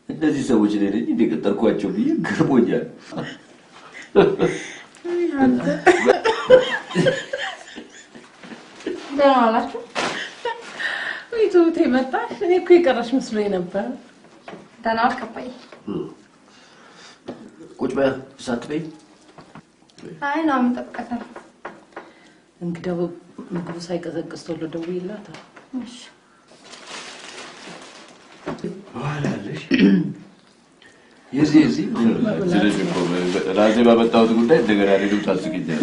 [SPEAKER 9] እነዚህ ሰዎች ላይ ነኝ እንደ ቀጠርኳቸው ብዬ ገርሞኛል።
[SPEAKER 8] አንተ
[SPEAKER 1] ደህና ዋላችሁ?
[SPEAKER 8] ይቱቴ መጣሽ? እኔ እኮ የቀረሽ መስሎኝ ነበር።
[SPEAKER 1] ደህና ዋልክ አባዬ?
[SPEAKER 9] ቁጭ በይ ሳትበይ።
[SPEAKER 1] አይ ነው የምጠብቀታል።
[SPEAKER 8] እንግዲያው ምግቡ ሳይቀዘቅዝ ቶሎ ደውይላት።
[SPEAKER 1] እሺ
[SPEAKER 9] ዋላለሽ የዚህ ስለዚህ እኮ ራሴ ባመጣሁት ጉዳይ እንደገና ሌሎች ታስቂኛለሽ።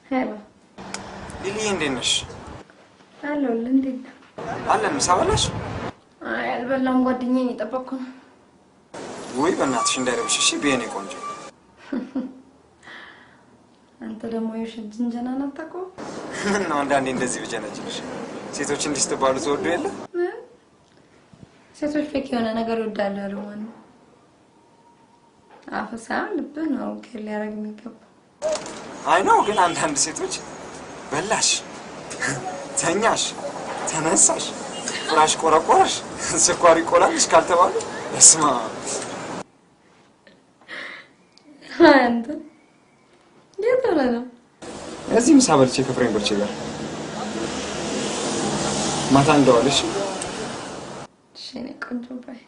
[SPEAKER 1] ሄሎ
[SPEAKER 6] ሊሊ እንዴት ነሽ?
[SPEAKER 1] አለሁልህ። እንዴት ነህ?
[SPEAKER 6] አለን። ምሳ በላሽ?
[SPEAKER 1] አይ አልበላም፣ ጓደኛዬን እየጠበቅኩ ነው።
[SPEAKER 6] ውይ በእናትሽ እንዳይረብሽ እሺ። ቢየኔ ቆንጆ
[SPEAKER 1] አንተ ደግሞ የውሸት ጅንጀናን አታውቀውም?
[SPEAKER 6] ምን ነው አንዳንዴ እንደዚህ ብጀነጅንሽ ሴቶች እንዲህ ስትባሉ ትወዱ የለ?
[SPEAKER 1] ሴቶች ፌክ የሆነ ነገር ይወዳሉ ያለው ማን ነው? አፍ ሳይሆን ልብህ ነው ኬር ሊያደርግ የሚገባው።
[SPEAKER 6] አይ ነው ግን አንዳንድ ሴቶች በላሽ፣ ተኛሽ፣ ተነሳሽ፣ ፍራሽ ቆረቆረሽ፣ ስኳር ይቆላልሽ ካልተባሉ በስማ
[SPEAKER 1] አንተ የት ሆነህ ነው?
[SPEAKER 6] እዚህ ምሳ በልቼ ከፍሬንዶቼ ጋር ማታ እንደዋልሽ።
[SPEAKER 1] እሺ እኔ ቆንጆ ባይ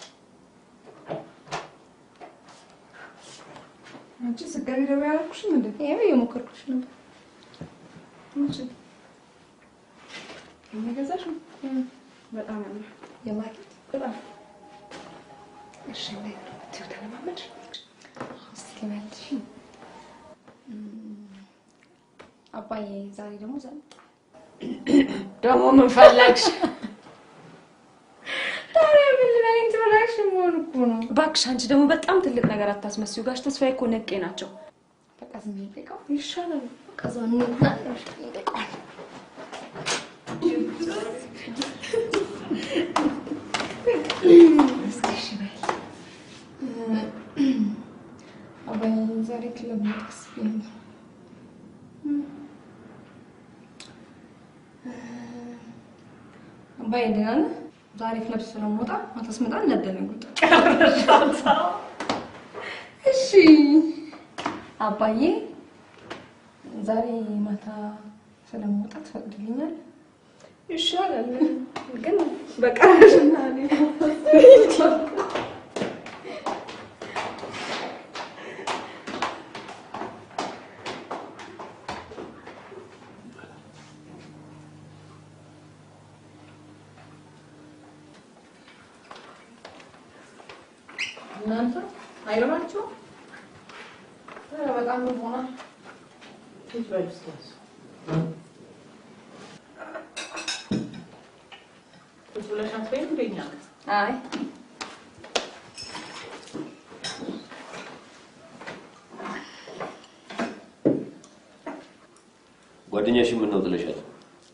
[SPEAKER 2] አንቺ ስገሪ ደው ያልኩሽ ምንድን ነው?
[SPEAKER 1] ይሄ የሞከርኩሽ ነበር።
[SPEAKER 2] እሺ የሚገዛሽ በጣም ያምራል።
[SPEAKER 1] የማርኬት
[SPEAKER 2] በጣም እሺ ነይ ተለማመድ
[SPEAKER 1] እስኪ መልሽ። አባዬ ዛሬ ደግሞ ዘምጣ
[SPEAKER 2] ደግሞ ምን ፈለግሽ?
[SPEAKER 1] ታዲያ ምን ላይ ትበላሽ ሞር እኮ ነው።
[SPEAKER 2] እባክሽ አንቺ ደግሞ በጣም ትልቅ ነገር አታስመስዩ። ጋሽ ተስፋዬ እኮ ነቄ ናቸው።
[SPEAKER 1] በቃ ዝም ብዬ ጠይቀው
[SPEAKER 2] ይሻላል።
[SPEAKER 1] በቃ ዘውን ነው ጠይቀው። አባዬ ዛሬ ክለብ መጥስ ቢሆን አባዬ ደህና ነህ? ዛሬ ክለብ ስለምወጣ ማታ ስመጣ እንዳትደነግጡ። እሺ አባዬ ዛሬ ማታ ስለምወጣ ትፈቅድልኛል?
[SPEAKER 2] ይሻላል ግን በቃሽና
[SPEAKER 1] እናንተ አይረባችሁ? በጣም ነው ሆና
[SPEAKER 8] ትበልስታስ ትብለሽ አትበይም እንደኛ?
[SPEAKER 1] አይ
[SPEAKER 9] ጓደኛሽ ምን ነው ጥለሻት?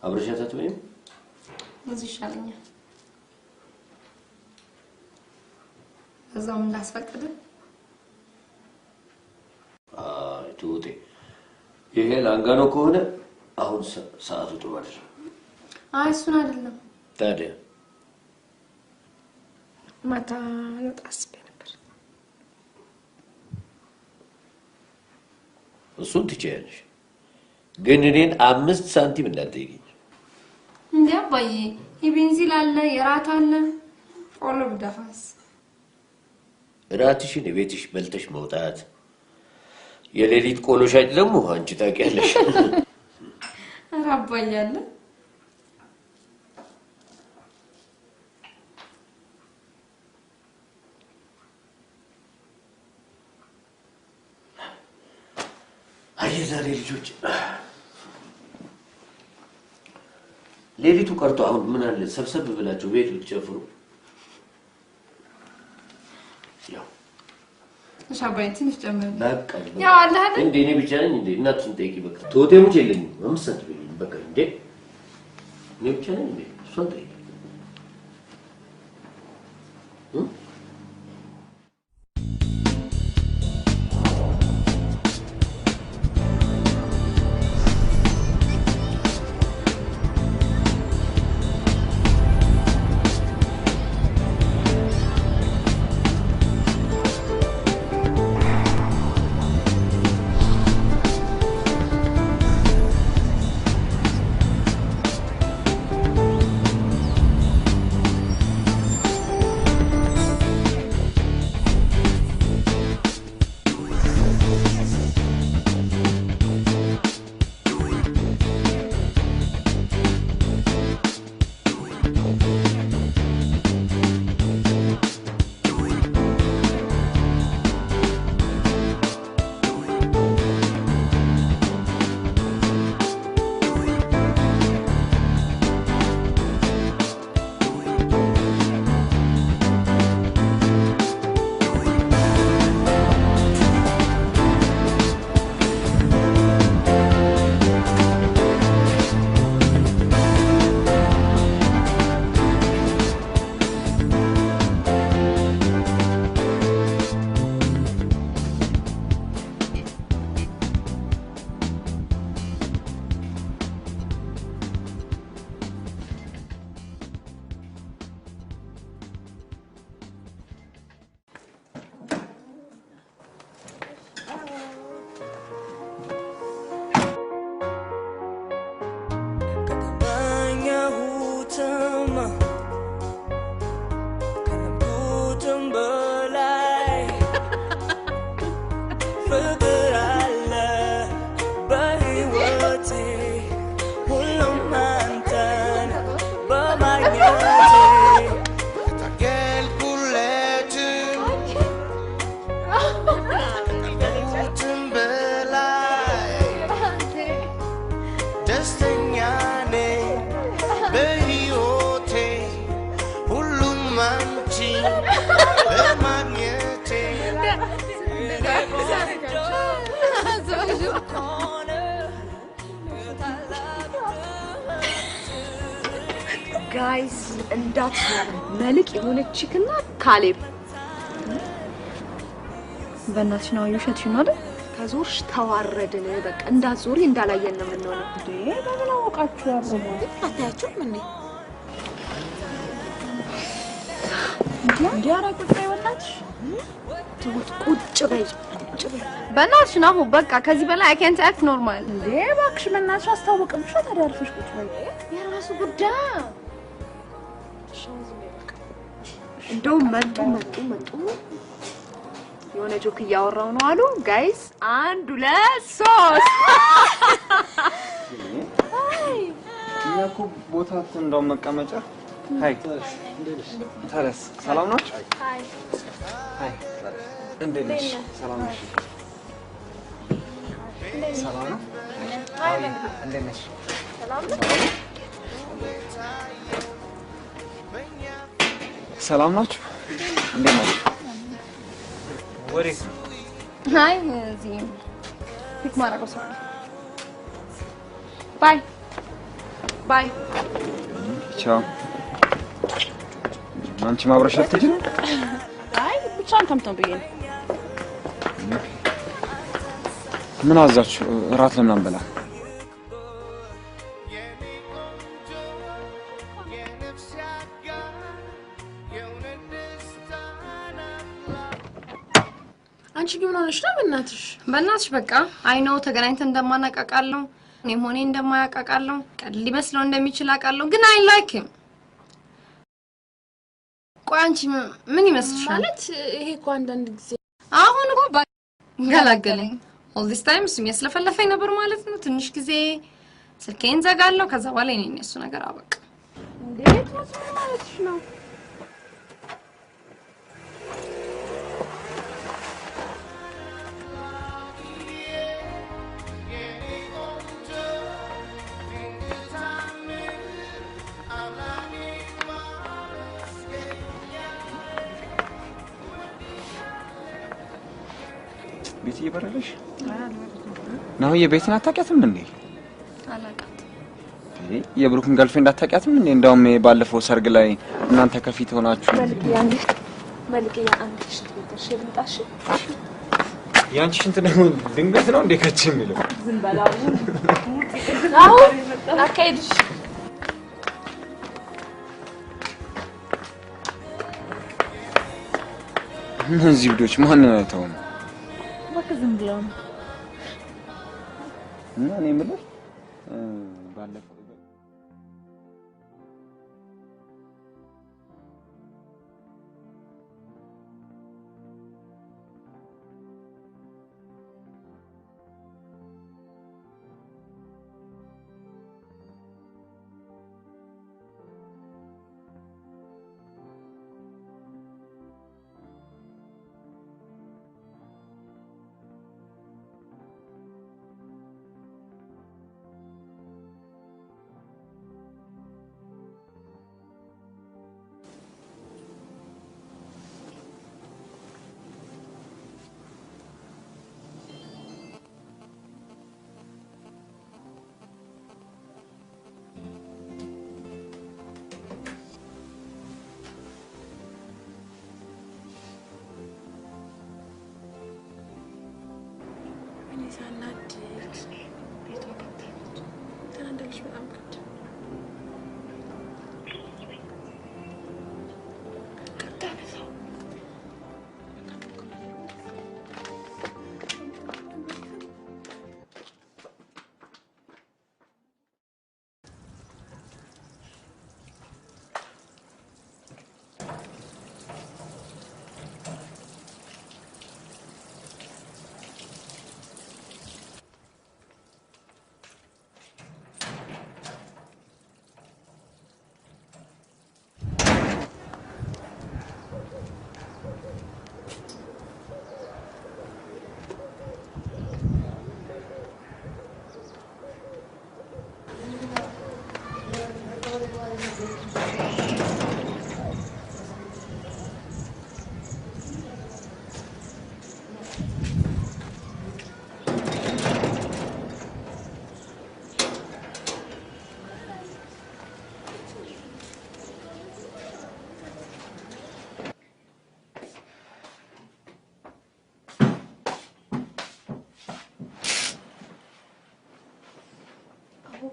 [SPEAKER 9] አብረሻት አትበይም?
[SPEAKER 1] እዚህ ይሻለኛል። እዛው እንዳስፈቅድ
[SPEAKER 9] ትውጤ ይሄ ላንጋኖ ከሆነ አሁን ሰዓቱ ጥሩ አይደለም።
[SPEAKER 1] አይ እሱን አይደለም።
[SPEAKER 9] ታዲያ
[SPEAKER 11] ማታ አስቤ ነበር።
[SPEAKER 9] እሱን ትችያለሽ፣ ግን እኔን 5 ሳንቲም እንዳትጠይቂኝ።
[SPEAKER 1] እንዴ አባዬ የቤንዚል አለ የራት አለ ቆሎ ብደፋስ?
[SPEAKER 9] ራትሽን ቤትሽ በልተሽ መውጣት፣ የሌሊት ቆሎ ሻጭ ደግሞ አንቺ ታውቂያለሽ።
[SPEAKER 1] ኧረ አባዬ አለ
[SPEAKER 9] ዛሬ ልጆች ሌሊቱ ቀርቶ አሁን ምን አለ ሰብሰብ ብላችሁ ቤት ብትጨፍሩ። ያው
[SPEAKER 1] ሻባይ ትንሽ ጨምር
[SPEAKER 9] በቃ
[SPEAKER 1] ያው አለ አይደል
[SPEAKER 9] እንዴ እኔ ብቻ ነኝ እንዴ? እናትሽን ጠይቂ በቃ። ቶቴሙች የለኝም አምስት ብለኝ በቃ እንዴ እኔ ብቻ ነኝ እንዴ? እሷን ጠይቂ።
[SPEAKER 2] ጋይስ እንዳት መልክ የሆነችክና ካሌብ
[SPEAKER 11] በእናትሽ ነው የውሸትሽ ነው አይደል?
[SPEAKER 2] ከዞርሽ ተዋረድን። በቃ እንዳትዞሪ እንዳላየን ነው የምንሆነው።
[SPEAKER 4] እንዴ በምን አወቃችሁ? ያረሙ
[SPEAKER 10] አታያችሁም እንዴ?
[SPEAKER 4] እንዴ ኧረ ቁጭ በይ በእናትሽ።
[SPEAKER 2] ቁጭ በይ ቁጭ በይ
[SPEAKER 11] በእናትሽ ነው በቃ ከዚህ በላይ አይ ካንት አክት ኖርማል።
[SPEAKER 4] እንዴ እባክሽ በእናትሽ አስታውቅምሽ። ታዲያ አርፈሽ ቁጭ በይ።
[SPEAKER 11] የራሱ ጉዳይ።
[SPEAKER 2] እንደው መጡ የሆነ ጆክ እያወራው ነው አሉ ጋይስ። 1 2 3
[SPEAKER 6] አይ ያኩ ቦታ እንደው መቀመጫ ሃይ ታረስ ሰላም ናችሁ? ሃይ ሃይ እንዴት ነሽ? ሰላም ነሽ? ሰላም ነው? ሃይ እንዴት ነሽ? ሰላም ነው? ሰላም ናችሁ? እንዴት ናችሁ? ወሬት
[SPEAKER 11] ሃይ እዚህ ፒክ ማረጋው ሰው ባይ ባይ
[SPEAKER 6] ቻው። አንቺ ማብረሽ አትሄጂ ነው?
[SPEAKER 4] አይ ብቻ አንተምተም ብዬ ነው።
[SPEAKER 6] ምን አዛችሁ? እራት ለምን አንበላ?
[SPEAKER 1] በእናትሽ በቃ አይነው ተገናኝተን እንደማናቃቃለው እኔም ሆኔ እንደማያቃቃለው ቀል ሊመስለው እንደሚችል አቃለው ግን አይ ላይክ ሂም ቆይ አንቺ ምን ይመስልሻል
[SPEAKER 10] ማለት ይሄ እኮ አንዳንድ ጊዜ
[SPEAKER 1] አሁን እኮ ገላገለኝ all this time ስም ያስለፈለፈኝ ነበር ማለት ነው ትንሽ ጊዜ ስልኬን ዘጋለው ከዛ በኋላ እኔ እሱ ነገር አበቃ
[SPEAKER 10] እንዴት ማለትሽ ነው
[SPEAKER 6] ቤት ይበረልሽ ነው የቤትን አታውቂያትም እንዴ
[SPEAKER 1] አላውቃት
[SPEAKER 6] የብሩክን ገርልፍሬንድ አታውቂያትም እንዴ እንደውም ባለፈው ሰርግ ላይ እናንተ ከፊት ሆናችሁ
[SPEAKER 10] መልክያ አንቺ ተሽልጣሽ
[SPEAKER 6] ያንቺ እንት ነው ድንገት ነው እንዴ ከች የሚለው
[SPEAKER 10] ዝም በላው አው አካይድሽ
[SPEAKER 6] እነዚህ ልጆች ማን ነው
[SPEAKER 10] ዝም ብለው
[SPEAKER 6] እና እኔ የምልህ ባለፈው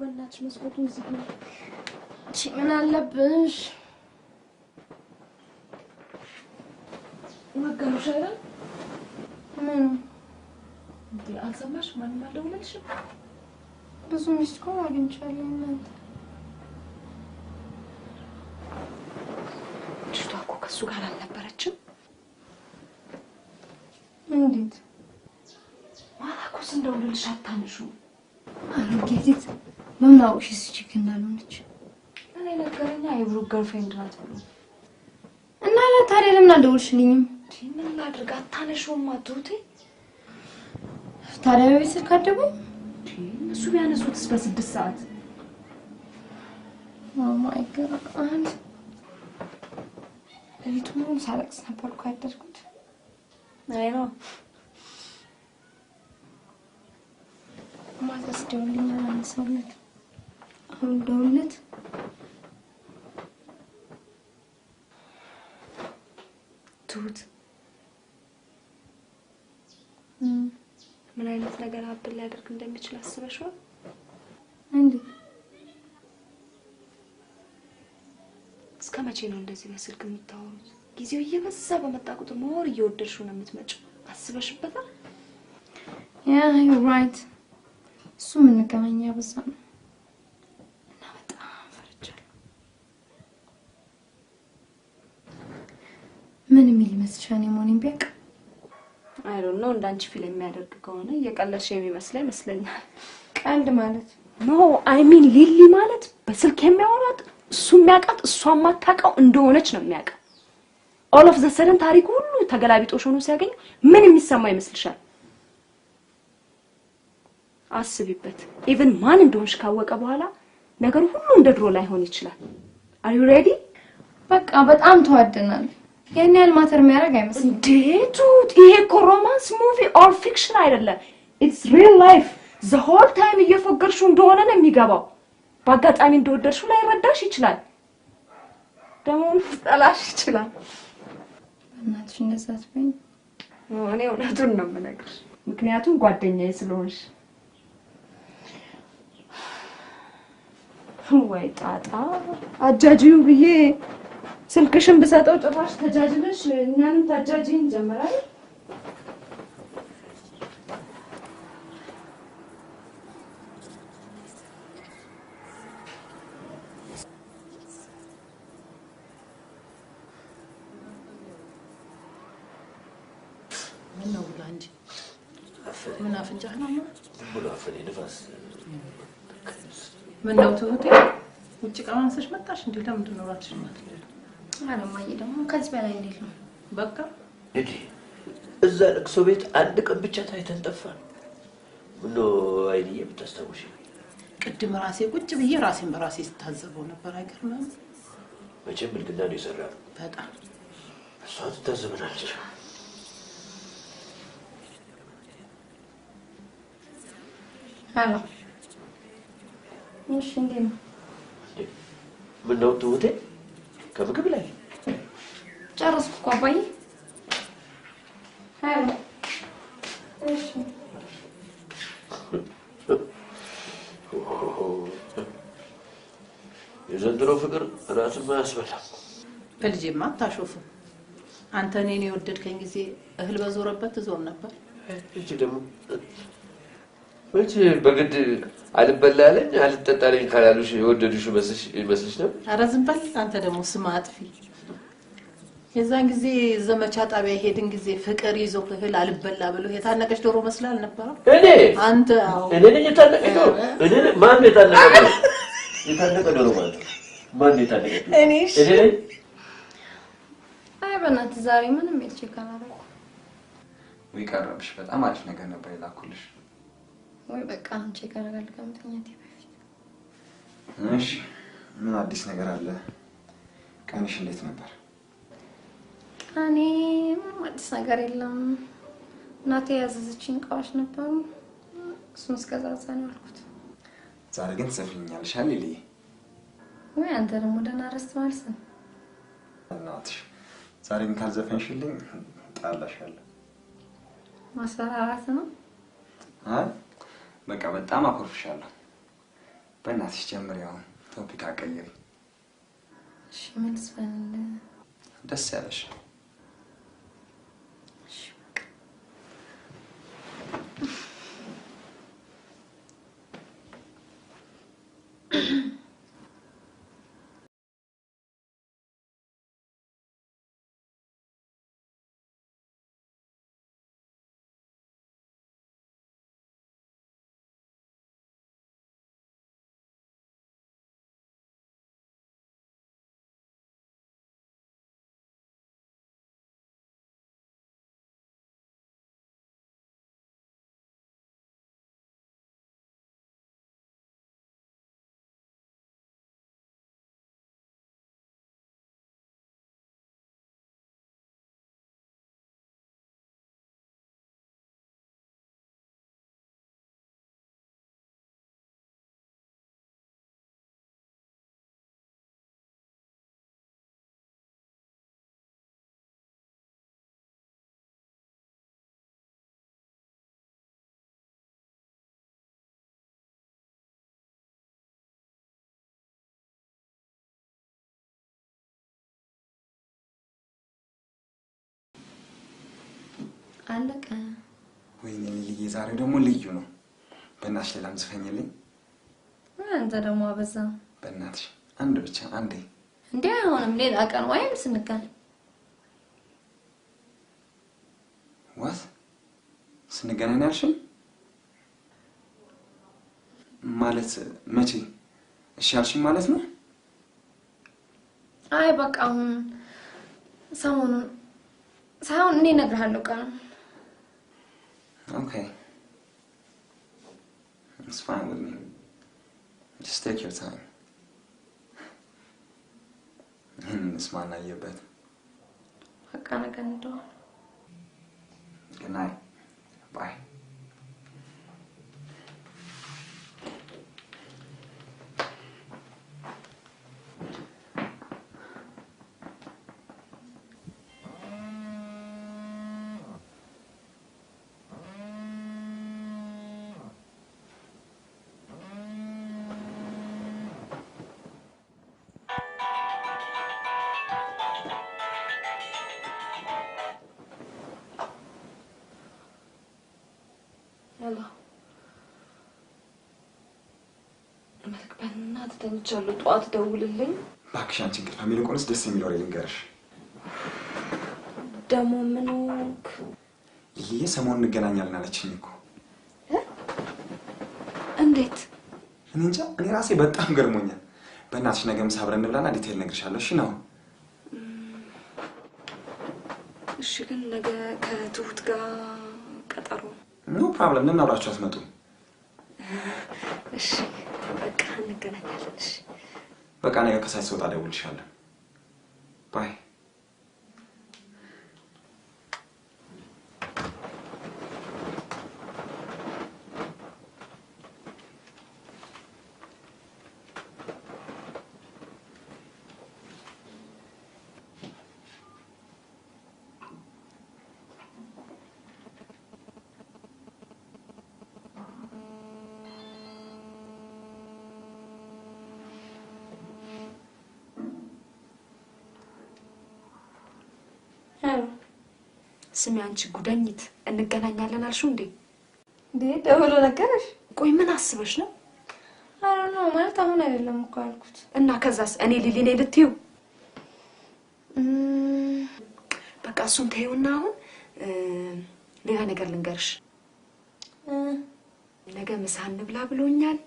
[SPEAKER 10] በእናትሽ መስኮቱን ዝግ ነው
[SPEAKER 1] እቺ ምን አለብሽ
[SPEAKER 10] ወገኑሽ አይደል
[SPEAKER 1] ምን
[SPEAKER 10] እንዴ አልሰማሽ ማንም አልደወለልሽም
[SPEAKER 1] ብዙ ሚስኮ አግኝቻለሁ እናንተ
[SPEAKER 10] ልጅቷ እኮ ከሱ ጋር አልነበረችም
[SPEAKER 1] እንዴት
[SPEAKER 10] ማላኮስ እንደውልልሽ አታንሹ
[SPEAKER 1] አልጌት ምን አውሽ ሲችክ እንዳልሆነች
[SPEAKER 10] እኔ ነገረኛ የብሩክ ገርልፍሬንድ ናት ብሎ
[SPEAKER 1] እና ታዲያ ለምን አልደውልሽልኝም
[SPEAKER 10] ምን ላድርግ አታነሹም አትውቴ
[SPEAKER 1] ታዲያ በቤት ካደቡ
[SPEAKER 10] እሱ ቢያነሱትስ በ6 ሰዓት
[SPEAKER 1] ኦ ማይ ጋድ ለሊቱን ሳለቅስ ነበር እኮ ያደርኩት አይ ነው ማታስ ደውልኛ አንሰውለት አሁን ደውልለት
[SPEAKER 10] ትሁት ምን አይነት ነገር አብል ሊያደርግ እንደሚችል አስበሽዋል
[SPEAKER 1] እንዴ
[SPEAKER 10] እስከ መቼ ነው እንደዚህ በስልክ የምታወሩት ጊዜው እየበዛ በመጣ ቁጥር ሞር እየወደድሽው ነው የምትመጪው አስበሽበታል
[SPEAKER 1] Yeah, you're right. እሱ ምን ከመኛ በዛ ነው እና በጣም ፈርቻለሁ። ምን የሚል ይመስልሻል የሞኒን ቢያቅ?
[SPEAKER 2] I don't know እንዳንቺ ፊልም የሚያደርግ ከሆነ እየቀለድሽ የሚመስለኝ ይመስለኛል።
[SPEAKER 1] ቀልድ ማለት
[SPEAKER 2] ኖ አይ ሚን ሊሊ ማለት በስልክ የሚያወራት እሱ የሚያውቃት እሷ ማታውቀው እንደሆነች ነው የሚያውቀው። all of the sudden ታሪኩ ሁሉ ተገላቢጦሽ ሆኖ ሲያገኝ ምን የሚሰማ ይመስልሻል? አስቢበት። ኢቭን ማን እንደሆንሽ ካወቀ በኋላ ነገር ሁሉ እንደ ድሮ ላይሆን ይችላል። are you ready?
[SPEAKER 1] በቃ በጣም ተዋደናል። ያን ያህል ማተር የሚያደርግ አይመስልም።
[SPEAKER 2] ዴቱት ይሄ እኮ ሮማንስ ሙቪ ኦር ፊክሽን አይደለም። it's real life. the whole time እየፎገርሽው እንደሆነ ነው የሚገባው። በአጋጣሚ እንደወደድሽው ላይ ረዳሽ ይችላል። ደግሞ ጠላሽ ይችላል።
[SPEAKER 1] እናትሽ እንደዛ አትበይኝ።
[SPEAKER 2] እኔ እውነቱን ነው የምነግርሽ፣ ምክንያቱም ጓደኛዬ ስለሆንሽ። ወይ ጣጣ አጃጂው ብዬ ስልክሽን ብሰጠው ጭራሽ ተጃጅለሽ እኛንም ታጃጂን ጀመራል።
[SPEAKER 8] ነው ብላ እንጂ ምን አፍንጫህ ነው
[SPEAKER 9] ብሎ አፈኔ ንፋስ
[SPEAKER 8] ምን ነው ትሁቴ ውጭ ቀማንሰሽ መጣሽ እንዴ? ለምንድን ነው ራስሽ ማለት ነው?
[SPEAKER 1] አለማዬ ደግሞ ከዚህ በላይ እንዴት ነው?
[SPEAKER 8] በቃ
[SPEAKER 9] እዲ እዛ ለቅሶ ቤት አንድ ቀን ብቻ ታይተን ጠፋን። ምን ነው አይዲዬ ብታስታውሽ?
[SPEAKER 8] ቅድም ራሴ ቁጭ ብዬ ራሴን በራሴ ስታዘበው ነበር። አይገርምም?
[SPEAKER 9] መቼም ብልግና ነው የሰራው።
[SPEAKER 8] በጣም
[SPEAKER 9] እሷ ትታዘበናለች።
[SPEAKER 1] ሄሎ እሺ፣ እንዴት ነው?
[SPEAKER 9] ምን ነው ትሁቴ ከምግብ ላይ
[SPEAKER 1] ጨረስኩ እኮ አባዬ። ሄሎ እሺ
[SPEAKER 9] የዘንድሮ ፍቅር ራስን ማያስበላም።
[SPEAKER 8] በልጄማ አታሾፍም። አንተ እኔን የወደድከኝ ጊዜ እህል በዞረበት ዞር ነበር።
[SPEAKER 9] እቺ ደግሞ መቼ በግድ አልበላለኝ አልጠጣለኝ ካላሉሽ የወደዱሽ መስልሽ ነው?
[SPEAKER 8] ኧረ ዝም በል አንተ ደግሞ ስም አጥፊ። የዛን ጊዜ ዘመቻ ጣቢያ ሄድን ጊዜ ፍቅር ይዞ እህል አልበላ ብሎ የታነቀች ዶሮ መስላ አልነበረም?
[SPEAKER 9] እኔ
[SPEAKER 8] አንተ አዎ
[SPEAKER 9] እኔ ነኝ የታነቀች ዶሮ። እኔ ማን የታነቀ የታነቀ ዶሮ ማለት ማን የታነቀ?
[SPEAKER 1] እኔ
[SPEAKER 9] እኔ ነኝ።
[SPEAKER 1] አይ በእናትህ ዛሬ ምንም የልቼክ አላደረኩም።
[SPEAKER 6] ወይ ቀረብሽ። በጣም አሪፍ ነገር ነበር የላኩልሽ።
[SPEAKER 1] ወይ በቃ አንቺ ቀረጋል ከመተኛቴ በፊት።
[SPEAKER 6] እሺ ምን አዲስ ነገር አለ? ቀንሽ እንዴት ነበር?
[SPEAKER 1] እኔ ምንም አዲስ ነገር የለም። እናቴ ያዘዘችኝ እቃዎች ነበሩ፣ እሱን እስከዛዛ ነው ያልኩት።
[SPEAKER 6] ዛሬ ግን ትዘፍኛለሽ አይደል?
[SPEAKER 1] ወይ አንተ ደግሞ ደህና ረስት ማለት ነው።
[SPEAKER 6] እናትሽ ዛሬም ካልዘፈንሽልኝ ጣላሻለሁ።
[SPEAKER 1] ማስፈራራት ነው?
[SPEAKER 6] አይ በቃ በጣም አኮርፍሻለሁ። በእናትሽ ጀምሪ፣ አሁን ቶፒክ አቀይሪ።
[SPEAKER 1] እሺ ምን ልስፈንልህ?
[SPEAKER 6] ደስ ያለሽ።
[SPEAKER 1] አለቀ።
[SPEAKER 6] ወይኔ ልልዬ ዛሬው ደግሞ ልዩ ነው። በእናትሽ ሌላም ዝፈኝልኝ።
[SPEAKER 1] አንተ ደግሞ አበዛ።
[SPEAKER 6] በእናትሽ አንድ ብቻ አንዴ።
[SPEAKER 1] እንዴ አይሆንም፣ ሌላ ቀን ወይም ስንገናኝ።
[SPEAKER 6] ዋት ስንገናኝ ያልሽኝ? ማለት መቼ? እሺ ያልሽኝ ማለት ነው?
[SPEAKER 1] አይ በቃ አሁን ሰሞኑን ሳይሆን እኔ እነግርሃለሁ ቀን።
[SPEAKER 6] Okay. It's fine with me. Just take your time. It's my bed.
[SPEAKER 1] በቃ ነገ እንደው
[SPEAKER 6] Good night. Bye.
[SPEAKER 2] Hello. መልክበና ተኝቻለሁ። ጧት ደውልልኝ።
[SPEAKER 6] እባክሽ አንቺ እንቅልፍ የሚልቆንስ ደስ የሚል ወሬ ልንገርሽ።
[SPEAKER 2] ደግሞ ምን ሆንክ?
[SPEAKER 6] ይሄ ሰሞኑን እንገናኛለን አለችኝ እኮ።
[SPEAKER 2] እንዴት?
[SPEAKER 6] እኔ እንጃ፣ እኔ ራሴ በጣም ገርሞኛል። በእናትሽ ነገ ምሳ አብረን እንብላና ዲቴይል እነግርሻለሁ። እሺ ነው?
[SPEAKER 2] እሺ ግን ነገ ከትሁት ጋር ቀጠሮ።
[SPEAKER 6] ኖ ፕሮብለም። ለምን አብራችሁ አትመጡም?
[SPEAKER 2] እሺ በቃ እንገናኛለን። እሺ
[SPEAKER 6] በቃ ነገ ከሳይት ስወጣ እደውልልሻለሁ። ባይ።
[SPEAKER 2] ስሚ አንቺ ጉደኝት እንገናኛለን አልሽው እንዴ?
[SPEAKER 1] እንዴ ደውሎ ነገርሽ?
[SPEAKER 2] ቆይ ምን አስበሽ ነው?
[SPEAKER 1] አረ ነው ማለት አሁን አይደለም እኮ አልኩት።
[SPEAKER 2] እና ከዛስ እኔ ሊሊ ነኝ ልትዩ? በቃ እሱን ተይውና አሁን ሌላ ነገር ልንገርሽ። ነገ ምሳ እንብላ ብሎኛል።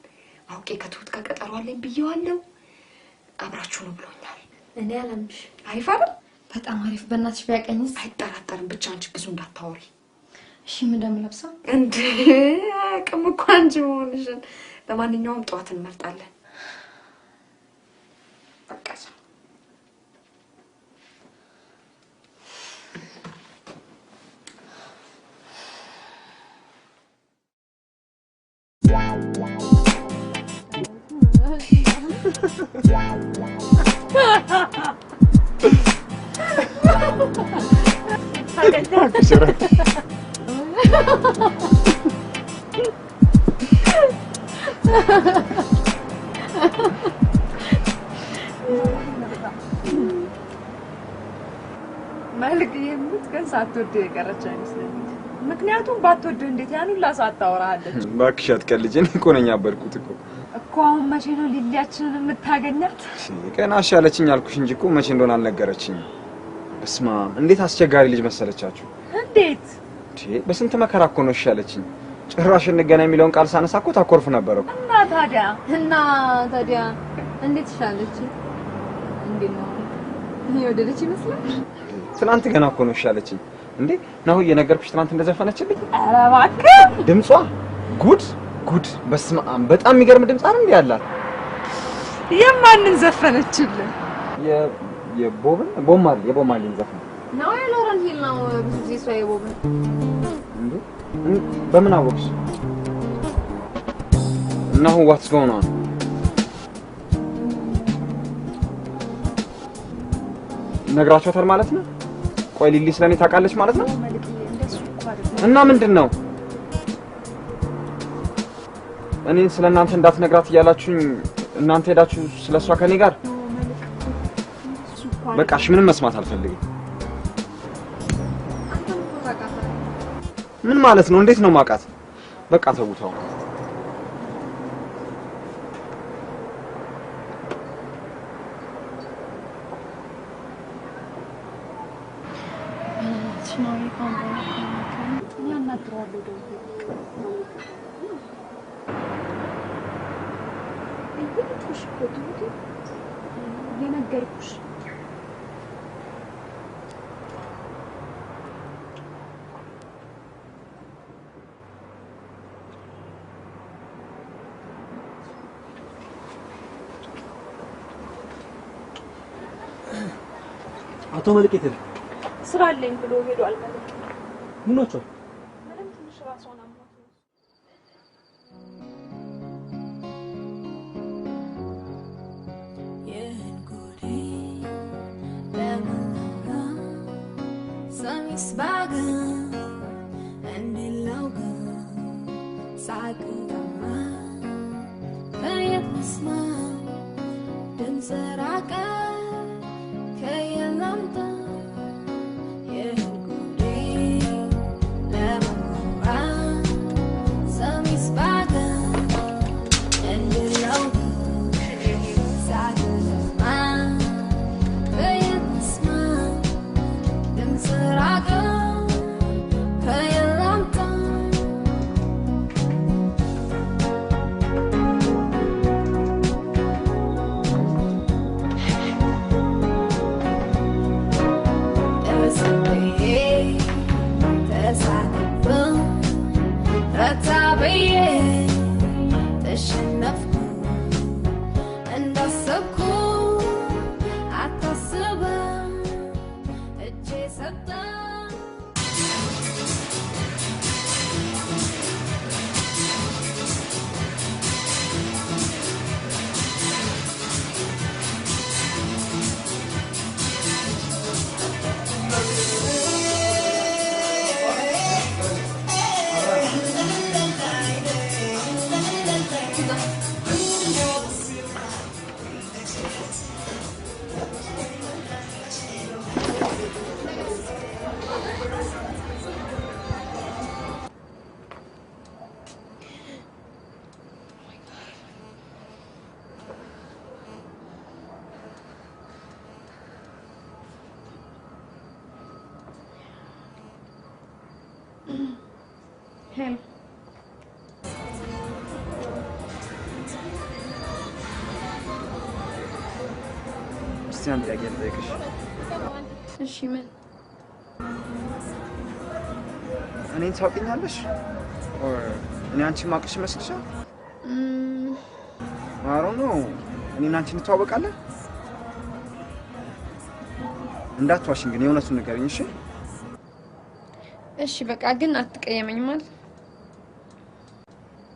[SPEAKER 2] አውቄ ከትሁት ጋር ቀጠሮ አለኝ ብየዋለሁ። አብራችሁ ነው ብሎኛል።
[SPEAKER 1] እኔ አላምሽ።
[SPEAKER 2] አሪፍ አይደል?
[SPEAKER 1] በጣም አሪፍ። በእናትሽ ቢያቀኝስ?
[SPEAKER 2] አይጠራጠርም። ብቻ አንቺ ብዙ እንዳታወሪ
[SPEAKER 1] እሺ። ምን እንደምለብሰው
[SPEAKER 2] እንዴ አቅም እኮ አንቺ ሆነሽን። ለማንኛውም ጠዋት እንመርጣለን። በቃ መልክ የምትከን ሳትወድ የቀረች አይመስለኝም። ምክንያቱም ባትወድ እንዴት ያን ሁላ ሳታወራለች?
[SPEAKER 6] እባክሽ አትቀልጂ። እኔ እኮ ነኝ ያበርኩት
[SPEAKER 2] እኮ አሁን መቼ ነው ሊሊያችንን የምታገኛት?
[SPEAKER 6] ቀና አሻለችኝ አልኩሽ እንጂ እኮ መቼ እንደሆነ አልነገረችኝም። በስማ እንዴት አስቸጋሪ ልጅ መሰለቻችሁ።
[SPEAKER 2] እንዴት
[SPEAKER 6] በስንት መከራ እኮ ነው እሻለችኝ። ጭራሽ እንገናኝ የሚለውን ቃል ሳነሳ እኮ ታኮርፍ ነበር እኮ።
[SPEAKER 1] እና ታዲያ እንዴት ሻለች? እንዴት ነው የወደደች ይመስላል?
[SPEAKER 6] ትናንት ገና እኮ ነው እሻለችኝ። እንዴ ነው እየነገርኩሽ ትናንት እንደዘፈነችልኝ።
[SPEAKER 2] ኧረ እባክህ
[SPEAKER 6] ድምጿ ጉድ ጉድ! በስመ አብ በጣም የሚገርም ድምጽ አይደል እንዴ ያላት?
[SPEAKER 2] የማንን ዘፈነችልህ?
[SPEAKER 6] የቦማልን ዘፈን
[SPEAKER 1] ነው የሎረን ሂል ነው። ብዙ ጊዜ ሰው የቦብን
[SPEAKER 6] እንዴ በምን አወቅሽ? Now what's going on? ነግራችኋታል ማለት ነው? ቆይ ሊሊ ስለኔ ታውቃለች ማለት ነው? እና ምንድነው? እኔን ስለናንተ እንዳትነግራት እያላችሁኝ እናንተ ሄዳችሁ ስለሷ ከኔ ጋር በቃ እሺ፣ ምንም መስማት አልፈልግም። ምን ማለት ነው? እንዴት ነው ማውቃት? በቃ ተውታው።
[SPEAKER 4] የነገርኩሽ
[SPEAKER 15] አቶ መልክ የት ሄደ?
[SPEAKER 4] ስራ አለኝ ብሎ ሄዷል ማለት ነው።
[SPEAKER 15] ምን ነው?
[SPEAKER 4] ምንም ትንሽ ራስዎን አሞት ነው።
[SPEAKER 14] Sunny's bagan and the logo Sagama Kaya smile Dan seraka Kaya lamta Yeah kudi Lemon kurang Sunny's bagan and the logo Sagama Kaya smile Dan seraka Kaya lamta
[SPEAKER 1] Hello.
[SPEAKER 6] እስቲ አንድ ጥያቄ ልጠይቅሽ።
[SPEAKER 1] እሺ ምን?
[SPEAKER 6] እኔን ታውቂኛለሽ? እኔ አንቺን ማውቅሽ ይመስልሻል? አሮ ነው። እኔና አንቺ እንተዋወቃለን? እንዳትዋሽኝ ግን የእውነቱን ንገሪኝ እሺ?
[SPEAKER 1] እሺ በቃ ግን አትቀየመኝም አይደል?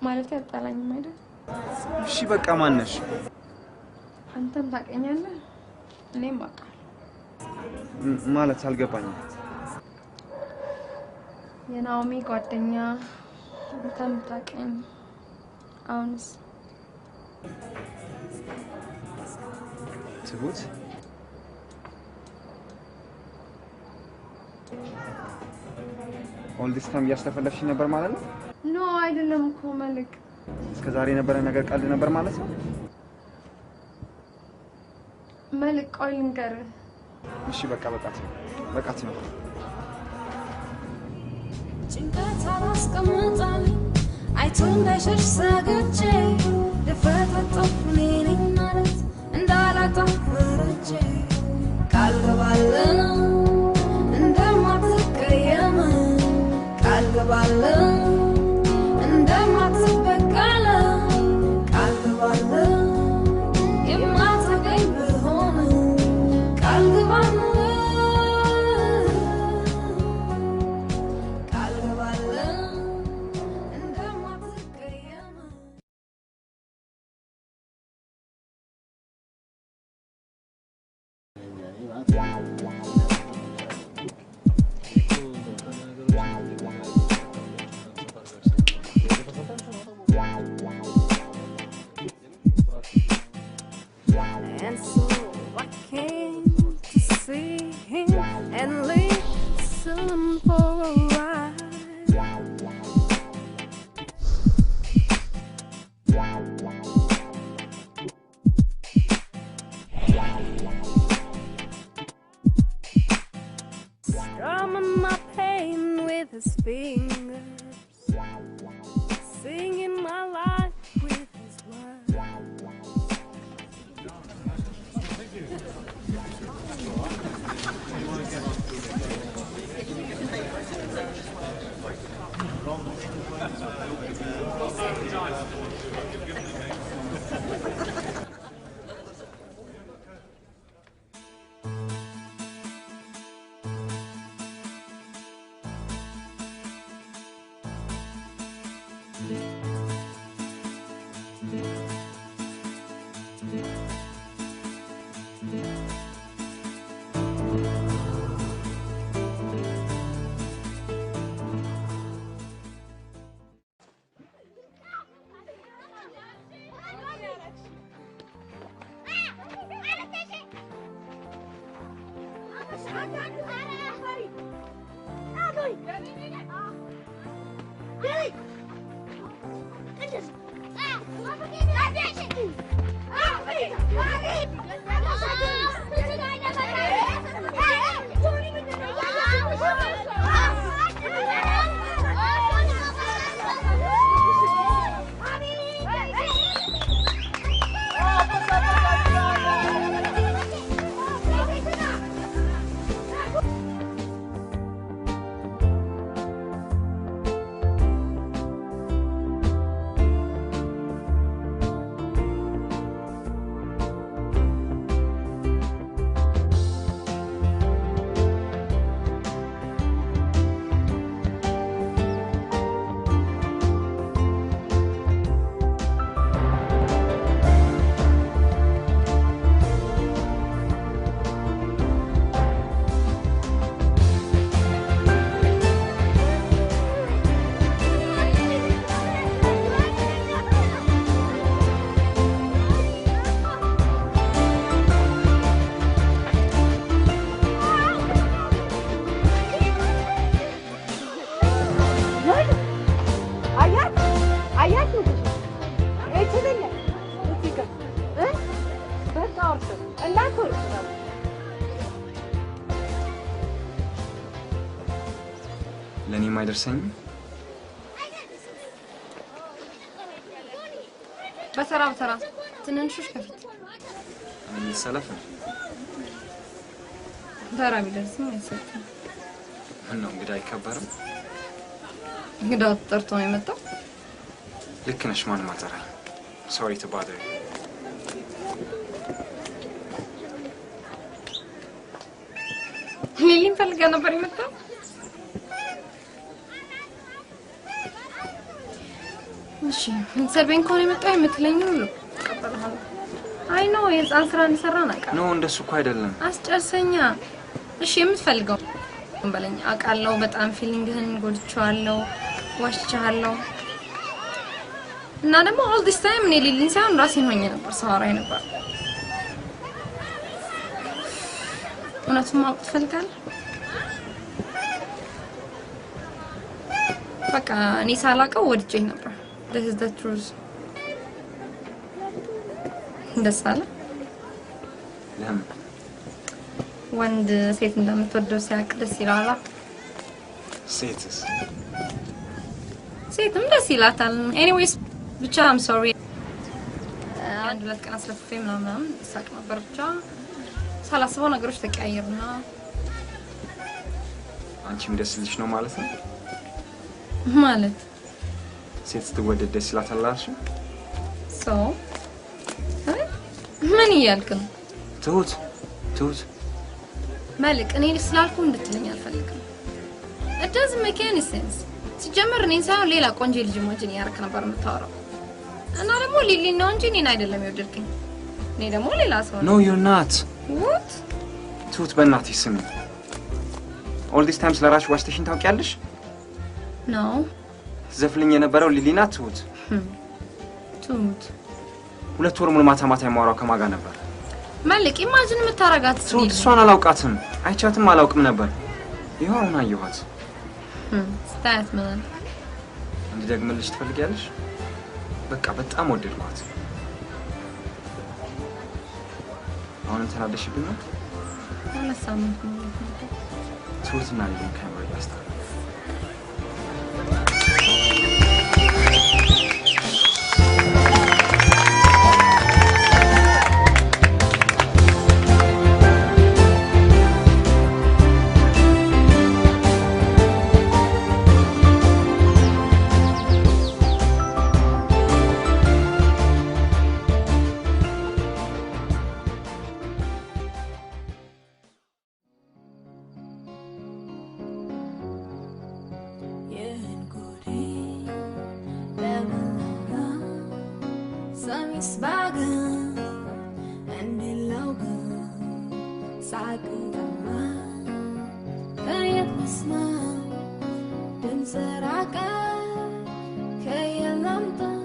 [SPEAKER 1] ማለት አጣላኝም አይደል?
[SPEAKER 6] እሺ በቃ ማን ነሽ?
[SPEAKER 1] አንተም ታውቀኛለህ እኔም አውቃለሁ።
[SPEAKER 6] ማለት አልገባኝም።
[SPEAKER 1] የናኦሚ ጓደኛ አንተም ታውቀኝ። አሁንስ
[SPEAKER 6] ትሁት ኦል ዲስ ታይም እያስተፈለፍሽ ነበር ማለት ነው?
[SPEAKER 1] ኖ አይደለም እኮ መልክ።
[SPEAKER 6] እስከዛሬ የነበረ ነገር ቀልድ ነበር ማለት ነው?
[SPEAKER 1] መልክ ቆይ ልንገርህ።
[SPEAKER 6] እሺ በቃ በቃት ነው።
[SPEAKER 14] ጭንቀት አላስቀምጣለኝ አይቶ እንዳይሸሽ ሰግቼ ልፈታጠፍ እኔ ነኝ ማለት እንዳላጣም ፈርቼ ቃል ገባለሁ እንደማትቀየም ቃል ገባለሁ እንደማትበቀል ቃል ገባለሁ የማታገኝ ብሆን ቃል ገባለሁ ቃል ገባለሁ እንደማትቀየም And so I came to see him and listen for a ride.
[SPEAKER 6] ለኔ ማይደርሰኝ
[SPEAKER 1] በተራ ትንንሾች ከፊት
[SPEAKER 6] እኔ ሰለፍ ነው
[SPEAKER 1] ተራ ቢደርስም አይሰጥም
[SPEAKER 6] እና እንግዲህ አይከበርም
[SPEAKER 1] እንግዳ ተጠርቶ ነው የመጣው
[SPEAKER 6] ልክ ነሽ ማን ማጠራኝ sorry to bother you
[SPEAKER 1] ሊሊን ፈልጋ ነበር የመጣው እሺ እንሰልበኝ ከሆነ የመጣው የምትለኝ ሁሉ ቀበልሃለሁ አይ ነው የህፃን ስራ እንሰራና አቃ
[SPEAKER 6] ነው እንደሱ እኮ አይደለም
[SPEAKER 1] አስጨርሰኛ እሺ የምትፈልገው እንበለኝ አቃለው በጣም ፊሊንግህን ጎድቻለሁ ዋሽቻለሁ እና ደግሞ all this time እኔ ሊሊን ሳይሆን ራሴን ሆኜ ነበር ሳወራኝ ነበር እውነቱን ማወቅ ትፈልጋለህ በቃ እኔ ሳላውቀው ወድጄኝ ነበር this is the truth ደስ አለ
[SPEAKER 6] ለምን
[SPEAKER 1] ወንድ ሴት እንደምትወደው ሲያውቅ ደስ ይላል ሴትም ደስ ይላታል anyways ብቻ I'm sorry አንድ ሁለት ቀን አስለፍፌ ምናምን ሳቅ ነበር ብቻ ሳላስበው ነገሮች ተቀያየሩና
[SPEAKER 6] አንቺም ደስ ልጅ ነው ማለት ነው
[SPEAKER 1] ማለት
[SPEAKER 6] ሴት ስትወደድ ደስ ይላታል አልሽ
[SPEAKER 1] so ምን እያልክ ነው
[SPEAKER 6] ትሁት
[SPEAKER 1] መልክ እኔ ስላልኩ እንድትለኝ አልፈልግም it doesn't make any sense ሲጀመር እኔን ሳይሆን ሌላ ቆንጆ ልጅ ሞጅን ያርክ ነበር የምታወራው እና ደግሞ ሊሊ ነው እንጂ እኔን አይደለም የወደድከኝ እኔ ደግሞ ሌላ ሰው
[SPEAKER 6] no you're not
[SPEAKER 1] what
[SPEAKER 6] ትሁት በእናትሽ ስሚ all this time ስለራስሽ ዋሽተሽን ታውቂያለሽ
[SPEAKER 1] no
[SPEAKER 6] ዘፍልኝ የነበረው ሊሊ ናት ትሁት ሁለት ወር ሙሉ ማታ ማታ የማወራው ከማጋ ነበር
[SPEAKER 1] መልክ ኢማጂን የምታረጋት
[SPEAKER 6] ትሁት እሷን አላውቃትም አይቻትም አላውቅም ነበር ይኸው አሁን አየኋት
[SPEAKER 1] ስታት ምን
[SPEAKER 6] እንድደግምልሽ ትፈልጊያለሽ በቃ በጣም ወደድኳት አሁን ተናደሽብኝ ነው
[SPEAKER 1] አላሳምንኩ
[SPEAKER 6] ትሁትና ሊሊ ከመሪ ያስታል
[SPEAKER 14] Bagan and logo Sagama Kaya smile Dan seraka Kaya lamta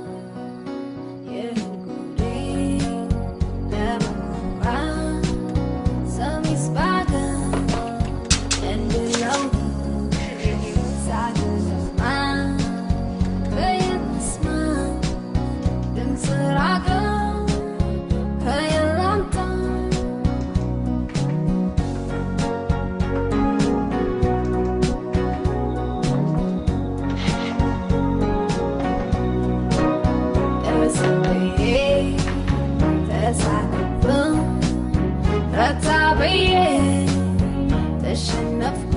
[SPEAKER 14] Yehudi Lemah Samis bagan and logo Sagama Kaya smile Dan seraka That's how we tashannaf